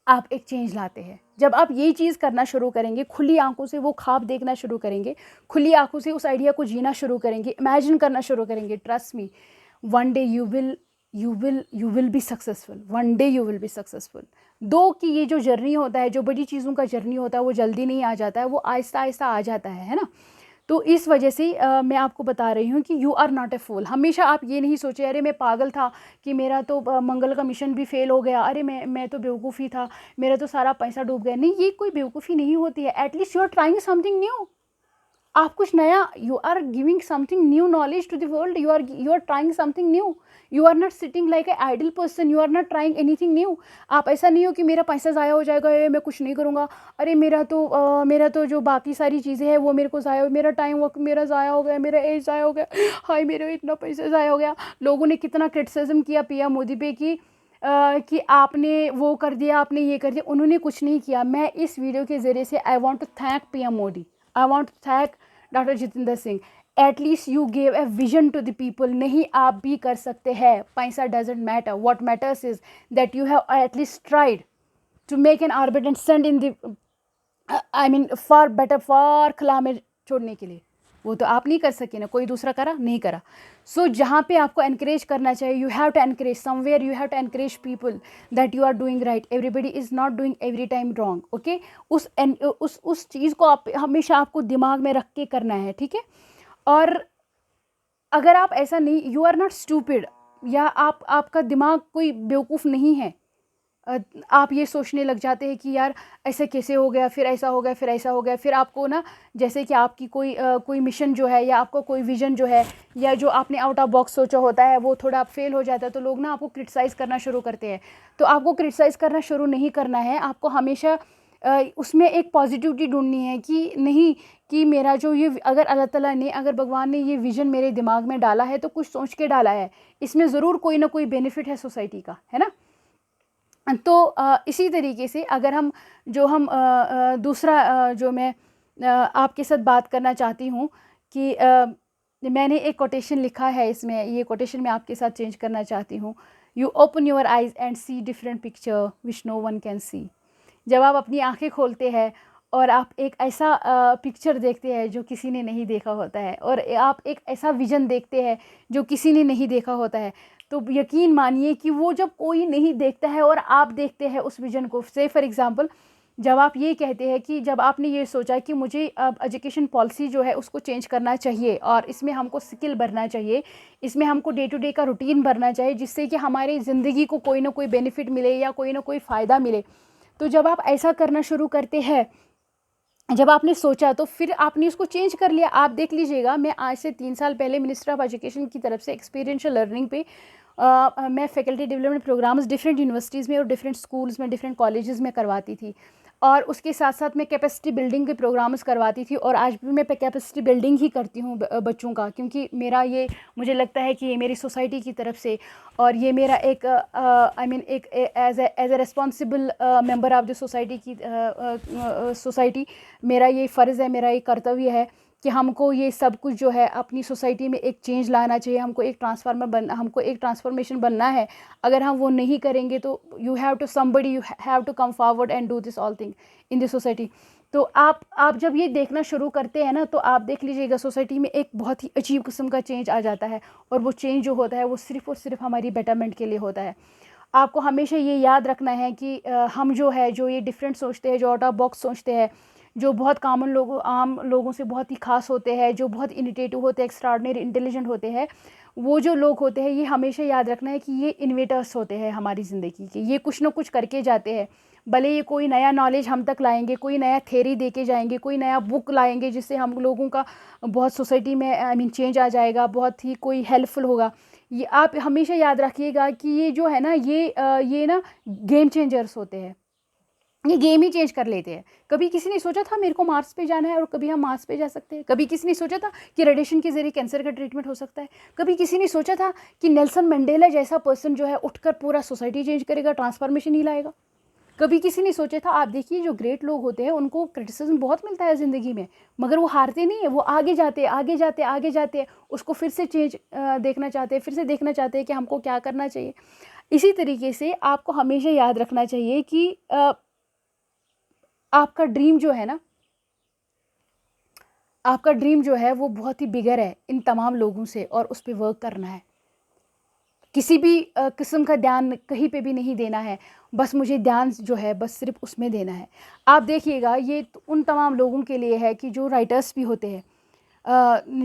आप एक चेंज लाते हैं। जब आप ये चीज़ करना शुरू करेंगे, खुली आंखों से वो ख्वाब देखना शुरू करेंगे, खुली आंखों से उस आइडिया को जीना शुरू करेंगे, इमेजिन करना शुरू करेंगे, trust me, one day you will you will be successful, one day you will be successful. दो कि ये जो जर्नी होता है, जो बड़ी चीज़ों का जर्नी होता है, वो जल्दी नहीं आ जाता है, वो आहिस्ता आहिस्ता आ जाता है ना। तो इस वजह से मैं आपको बता रही हूँ कि यू आर नॉट ए फूल। हमेशा आप ये नहीं सोचे अरे मैं पागल था कि मेरा तो मंगल का मिशन भी फेल हो गया, अरे मैं तो बेवकूफ़ी था, मेरा तो सारा पैसा डूब गया। नहीं, ये कोई बेवकूफ़ी नहीं होती है। At least you are trying something new. आप कुछ नया, you are giving something new knowledge to the world, you are trying something new. You are not sitting like a idle person, you are not trying anything new. आप ऐसा नहीं हो कि मेरा पैसा ज़ाया हो जाएगा, ये मैं कुछ नहीं करूँगा, अरे मेरा तो जो बाकी सारी चीज़ें हैं वो मेरे को ज़ाया, मेरा टाइम वर्क मेरा ज़ाया हो गया, मेरा एज ज़ाया हो गया, हाय मेरा इतना पैसा ज़ाया हो गया। लोगों ने कितना क्रिटिसिज्म किया पीएम मोदी पे कि आपने वो कर दिया, आपने ये कर दिया। उन्होंने कुछ नहीं किया। मैं इस वीडियो के ज़रिए से I want to thank PM Modi, I want to thank doctor Jitendra Singh. At least you gave a vision to the people. नहीं, आप भी कर सकते हैं, पैसा doesn't matter, what matters is that you have at least tried to make an orbit and send in the I mean for better, for खला में छोड़ने के लिए। वो तो आप नहीं कर सके ना, कोई दूसरा करा नहीं करा। सो जहाँ पे आपको एनकरेज करना चाहिए, you have to encourage somewhere, you have to encourage people that you are doing right, everybody is not doing every time wrong. Okay, उस चीज़ को आप हमेशा आपको दिमाग में रख के करना है, ठीक है। और अगर आप ऐसा नहीं, यू आर नॉट स्टूपिड, या आपका दिमाग कोई बेवकूफ़ नहीं है। आप ये सोचने लग जाते हैं कि यार ऐसा कैसे हो गया, फिर ऐसा हो गया, फिर ऐसा हो गया, फिर आपको ना जैसे कि आपकी कोई मिशन जो है, या आपका कोई विजन जो है, या जो आपने आउट ऑफ बॉक्स सोचा होता है, वो थोड़ा फेल हो जाता है, तो लोग ना आपको क्रिटिसाइज़ करना शुरू करते हैं। तो आपको क्रिटिसाइज़ करना शुरू नहीं करना है। आपको हमेशा उसमें एक पॉजिटिविटी ढूंढनी है कि नहीं, कि मेरा जो ये, अगर अल्लाह ताला ने, अगर भगवान ने ये विज़न मेरे दिमाग में डाला है तो कुछ सोच के डाला है, इसमें ज़रूर कोई ना कोई बेनिफिट है सोसाइटी का, है ना। तो इसी तरीके से अगर दूसरा जो मैं आपके साथ बात करना चाहती हूँ कि मैंने एक कोटेशन लिखा है इसमें, ये कोटेशन मैं आपके साथ चेंज करना चाहती हूँ। You open your eyes and see different picture which no one can see. जब आप अपनी आंखें खोलते हैं और आप एक ऐसा पिक्चर देखते हैं जो किसी ने नहीं देखा होता है, और आप एक ऐसा विज़न देखते हैं जो किसी ने नहीं देखा होता है, तो यकीन मानिए कि वो जब कोई नहीं देखता है और आप देखते हैं उस विज़न को। से फॉर एग्ज़ाम्पल, जब आप ये कहते हैं कि जब आपने ये सोचा कि मुझे अब एजुकेशन पॉलिसी जो है उसको चेंज करना चाहिए, और इसमें हमको स्किल भरना चाहिए, इसमें हमको डे टू डे का रूटीन भरना चाहिए, जिससे कि हमारी ज़िंदगी को कोई ना कोई बेनिफिट मिले या कोई ना कोई फ़ायदा मिले। तो जब आप ऐसा करना शुरू करते हैं, जब आपने सोचा, तो फिर आपने उसको चेंज कर लिया। आप देख लीजिएगा, मैं आज से 3 साल पहले मिनिस्टर ऑफ एजुकेशन की तरफ से एक्सपीरियंशियल लर्निंग पे मैं faculty development programs different universities में और डिफरेंट स्कूल्स में, डिफरेंट कॉलेजेस में करवाती थी, और उसके साथ साथ मैं कैपेसिटी बिल्डिंग के प्रोग्राम्स करवाती थी। और आज भी मैं कैपेसिटी बिल्डिंग ही करती हूँ बच्चों का, क्योंकि मेरा ये, मुझे लगता है कि ये मेरी सोसाइटी की तरफ से, और ये मेरा एक आई मीन एक as a responsible member of the society की सोसाइटी, मेरा ये फ़र्ज़ है, मेरा ये कर्तव्य है कि हमको ये सब कुछ जो है अपनी सोसाइटी में एक चेंज लाना चाहिए, हमको एक ट्रांसफॉर्मेशन बनना है। अगर हम वो नहीं करेंगे तो you have to come forward and do this all thing in the society. तो आप जब ये देखना शुरू करते हैं ना, तो आप देख लीजिएगा सोसाइटी में एक बहुत ही अजीब किस्म का चेंज आ जाता है, और वो चेंज जो होता है वो सिर्फ़ और सिर्फ हमारी बेटरमेंट के लिए होता है। आपको हमेशा ये याद रखना है कि हम जो ये डिफरेंट सोचते हैं, जो आउट ऑफ बॉक्स सोचते हैं, जो बहुत आम लोगों से बहुत ही ख़ास होते हैं, जो बहुत इनिटेटिव होते हैं, एक्स्ट्राऑर्डिनरी इंटेलिजेंट होते हैं, वो जो लोग होते हैं, ये हमेशा याद रखना है कि ये इन्वेटर्स होते हैं हमारी ज़िंदगी के। ये कुछ ना कुछ करके जाते हैं, भले ये कोई नया नॉलेज हम तक लाएंगे, कोई नया थ्योरी दे के जाएंगे, कोई नया बुक लाएंगे, जिससे हम लोगों का बहुत सोसाइटी में आई मीन चेंज आ जाएगा, बहुत ही कोई हेल्पफुल होगा। ये आप हमेशा याद रखिएगा कि ये जो है ना, ये ना गेम चेंजर्स होते हैं, ये गेम ही चेंज कर लेते हैं। कभी किसी ने सोचा था मेरे को मार्स पे जाना है और कभी हम मार्स पे जा सकते हैं। कभी किसी ने सोचा था कि रेडिएशन के ज़रिए कैंसर का ट्रीटमेंट हो सकता है। कभी किसी ने सोचा था कि नेल्सन मंडेला जैसा पर्सन जो है उठकर पूरा सोसाइटी चेंज करेगा, ट्रांसफॉर्मेशन ही लाएगा। कभी किसी ने सोचा था। आप देखिए, जो ग्रेट लोग होते हैं उनको क्रिटिसिज्म बहुत मिलता है ज़िंदगी में, मगर वो हारते नहीं है, वो आगे जाते आगे जाते आगे जाते, उसको फिर से चेंज देखना चाहते हैं, फिर से देखना चाहते हैं कि हमको क्या करना चाहिए। इसी तरीके से आपको हमेशा याद रखना चाहिए कि आपका ड्रीम जो है ना, आपका ड्रीम जो है वो बहुत ही बिगर है इन तमाम लोगों से, और उस पर वर्क करना है। किसी भी किस्म का ध्यान कहीं पे भी नहीं देना है, बस मुझे ध्यान जो है बस सिर्फ उसमें देना है। आप देखिएगा ये उन तमाम लोगों के लिए है कि जो राइटर्स भी होते हैं,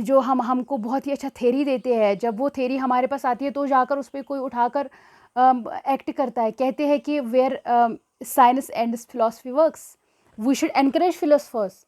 जो हमको बहुत ही अच्छा थ्योरी देते हैं, जब वो थ्योरी हमारे पास आती है तो जाकर उस पे कोई उठाकर एक्ट करता है। कहते हैं कि where science ends philosophy works, we should encourage philosophers.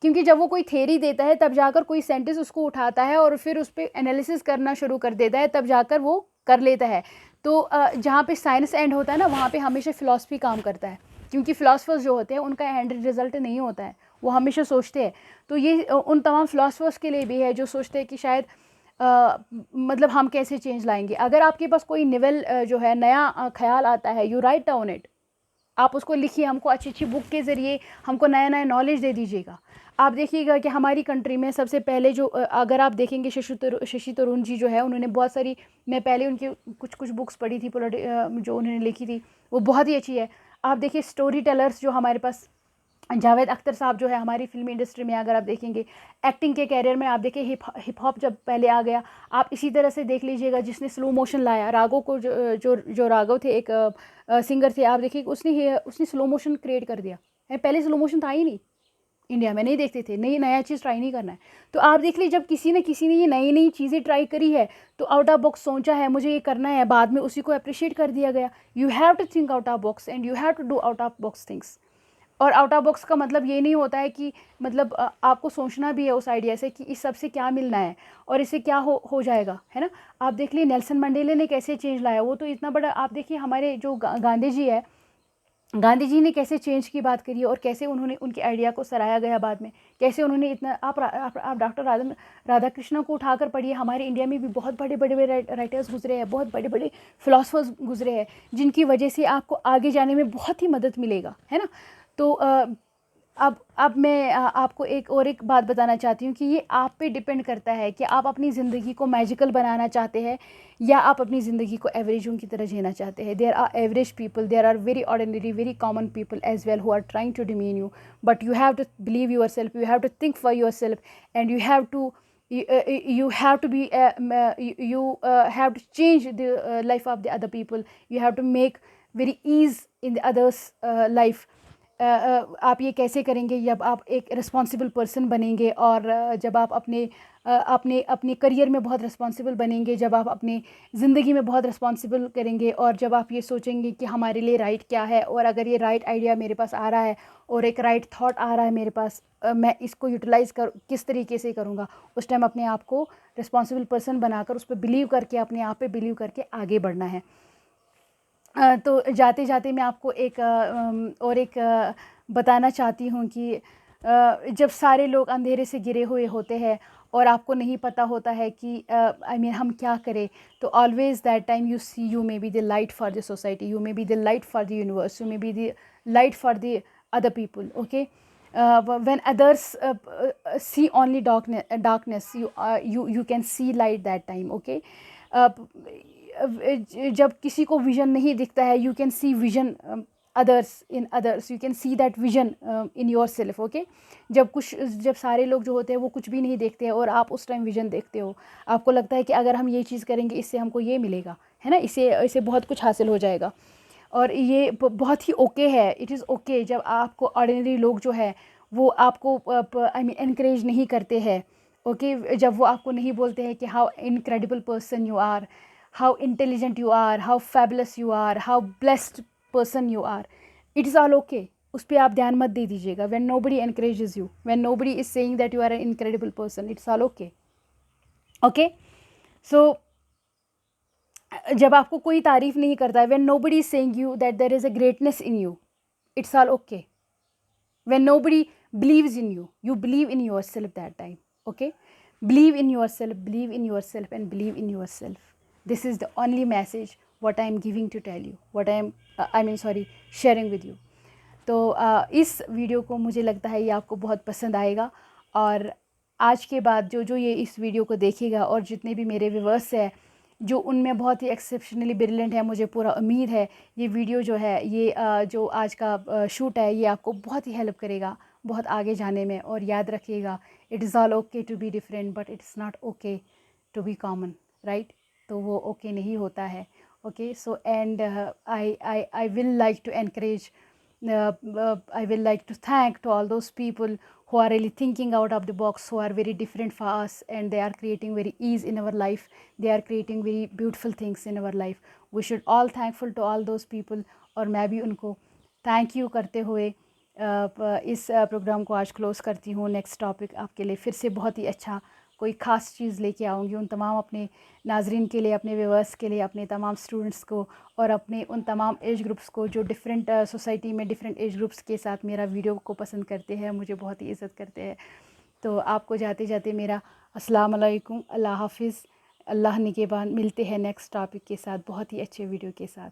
क्योंकि जब वो कोई थ्योरी देता है तब जाकर कोई साइंटिस्ट उसको उठाता है और फिर उस पर एनालिसिस करना शुरू कर देता है, तब जाकर वो कर लेता है। तो जहाँ पे साइंस एंड होता है ना, वहाँ पे हमेशा फ़िलासफ़ी काम करता है, क्योंकि फ़िलासफ़र्स जो होते हैं उनका एंड रिज़ल्ट नहीं होता है, वो हमेशा सोचते हैं। तो ये उन तमाम फ़िलासफ़र्स के लिए भी है जो सोचते हैं कि शायद मतलब हम कैसे चेंज लाएंगे। अगर आपके पास कोई निवल जो है नया ख्याल आता है, यू राइट डाउन इट, आप उसको लिखिए, हमको अच्छी अच्छी बुक के ज़रिए हमको नया नया नॉलेज दे दीजिएगा। आप देखिएगा कि हमारी कंट्री में सबसे पहले जो अगर आप देखेंगे शशि तरूण जी जो है, उन्होंने बहुत सारी, मैं पहले उनकी कुछ कुछ बुक्स पढ़ी थी जो उन्होंने लिखी थी, वो बहुत ही अच्छी है। आप देखिए स्टोरी टेलर्स जो हमारे पास, जावेद अख्तर साहब जो है हमारी फिल्मी इंडस्ट्री में, अगर आप देखेंगे एक्टिंग के कैरियर में, आप देखिए हिप हॉप जब पहले आ गया, आप इसी तरह से देख लीजिएगा जिसने स्लो मोशन लाया, राघव को जो राघव थे एक सिंगर थे, आप देखिए उसने स्लो मोशन क्रिएट कर दिया है। पहले स्लो मोशन था ही नहीं, इंडिया में नहीं देखते थे, नई नया चीज़ ट्राई नहीं करना है। तो आप देख लीजिए जब किसी ने ये नई नई चीज़ें ट्राई करी है तो आउट ऑफ बॉक्स सोचा है मुझे ये करना है, बाद में उसी को अप्रिशिएट कर दिया गया। You have to think out of box and you have to do out of box things. और आउट ऑफ बॉक्स का मतलब ये नहीं होता है कि मतलब आपको सोचना भी है उस आइडिया से कि इस सब से क्या मिलना है और इससे क्या हो जाएगा, है ना। आप देख लिए नेल्सन मंडेले ने कैसे चेंज लाया, वो तो इतना बड़ा, आप देखिए हमारे जो गांधी जी है, गांधी जी ने कैसे चेंज की बात करी है और कैसे उन्होंने उनके आइडिया को सराहा गया बाद में, कैसे उन्होंने इतना, आप डॉक्टर राधा कृष्णन को उठाकर पढ़िए, हमारे इंडिया में भी बहुत बड़े बड़े राइटर्स गुजरे हैं, बहुत बड़े बड़े फिलोसफर्स गुजरे हैं, जिनकी वजह से आपको आगे जाने में बहुत ही मदद मिलेगा, है ना। तो अब मैं आपको एक बात बताना चाहती हूँ कि ये आप पे डिपेंड करता है कि आप अपनी ज़िंदगी को मैजिकल बनाना चाहते हैं या आप अपनी ज़िंदगी को एवरेजों की तरह जीना चाहते हैं। There are average people, there are very ordinary, very common people as well who are trying to demean you, but you have to believe your self, you have to think for yourself and you have to you have to be you have to change the life of the other people. You have to make very ease in the others life. आप ये कैसे करेंगे जब आप एक responsible person बनेंगे और जब आप अपने करियर में बहुत रिस्पॉन्सिबल बनेंगे, जब आप अपनी ज़िंदगी में बहुत रिस्पॉन्सिबल करेंगे और जब आप ये सोचेंगे कि हमारे लिए राइट क्या है, और अगर ये राइट आइडिया मेरे पास आ रहा है और एक राइट थॉट आ रहा है मेरे पास, मैं इसको यूटिलाइज़ किस तरीके से करूँगा, उस टाइम अपने आप को रिस्पॉन्सिबल पर्सन बनाकर उस पर बिलीव करके, अपने आप पे बिलीव करके आगे बढ़ना है। तो जाते जाते मैं आपको एक बताना चाहती हूँ कि जब सारे लोग अंधेरे से घिरे हुए होते हैं और आपको नहीं पता होता है कि आई मीन हम क्या करें, तो always that time you see you may be the light for the society, you may be the light for the universe, you may be the light for the other people, okay. When others see only darkness, you can see light that time, okay. जब किसी को vision नहीं दिखता है, you can see vision others, you can see that vision in your self, okay. जब सारे लोग जो होते हैं वो कुछ भी नहीं देखते हैं और आप उस टाइम विजन देखते हो, आपको लगता है कि अगर हम ये चीज़ करेंगे इससे हमको ये मिलेगा, है ना, इससे बहुत कुछ हासिल हो जाएगा। और ये बहुत ही ओके है, इट इज़ ओके जब आपको ऑर्डिनरी लोग जो है वो आपको आई मीन इनक्रेज नहीं करते हैं, ओके। जब वो आपको नहीं बोलते हैं कि how incredible person you are, how intelligent you are, how fabulous you are, how blessed person you are, it is all okay. उस पर आप ध्यान मत दे दीजिएगा। When nobody encourages you, when nobody is saying that you are an incredible person, it's all okay, okay. सो जब आपको कोई तारीफ़ नहीं करता है, when nobody is saying you that there is a greatness in you, it's all okay. When nobody believes in you, you believe in yourself that time, okay. Believe in yourself and believe in yourself. This is the only message what I am giving to tell you, what I am sharing with you. तो इस video को मुझे लगता है ये आपको बहुत पसंद आएगा, और आज के बाद जो ये इस वीडियो को देखेगा और जितने भी मेरे व्यूअर्स हैं जो उनमें बहुत ही एक्सेप्शनली ब्रिलियंट है, मुझे पूरा उम्मीद है ये वीडियो जो है, ये जो आज का शूट है, ये आपको बहुत ही हेल्प करेगा बहुत आगे जाने में। और याद रखिएगा, it is all okay to be different but it's not okay to be common, right. तो वो ओके नहीं होता है। Okay, so and I will like to encourage, I will like to thank to all those people who are really thinking out of the box, who are very different for us, and they are creating very ease in our life. They are creating very beautiful things in our life. We should all thankful to all those people. और मैं भी उनको thank you करते हुए इस programme को आज close करती हूँ। नेक्स्ट टॉपिक आपके लिए फिर से बहुत ही अच्छा कोई ख़ास चीज़ लेके आऊँगी उन तमाम अपने नाज़रीन के लिए, अपने व्यूअर्स के लिए, अपने तमाम स्टूडेंट्स को और अपने उन तमाम एज ग्रुप्स को जो डिफरेंट सोसाइटी में डिफरेंट एज ग्रुप्स के साथ मेरा वीडियो को पसंद करते हैं, मुझे बहुत ही इज़्ज़त करते हैं। तो आपको जाते जाते मेरा अस्सलाम वालेकुम, अल्लाह हाफ़िज़, अल्लाह निगहबान। मिलते हैं नेक्स्ट टॉपिक के साथ बहुत ही अच्छे वीडियो के साथ।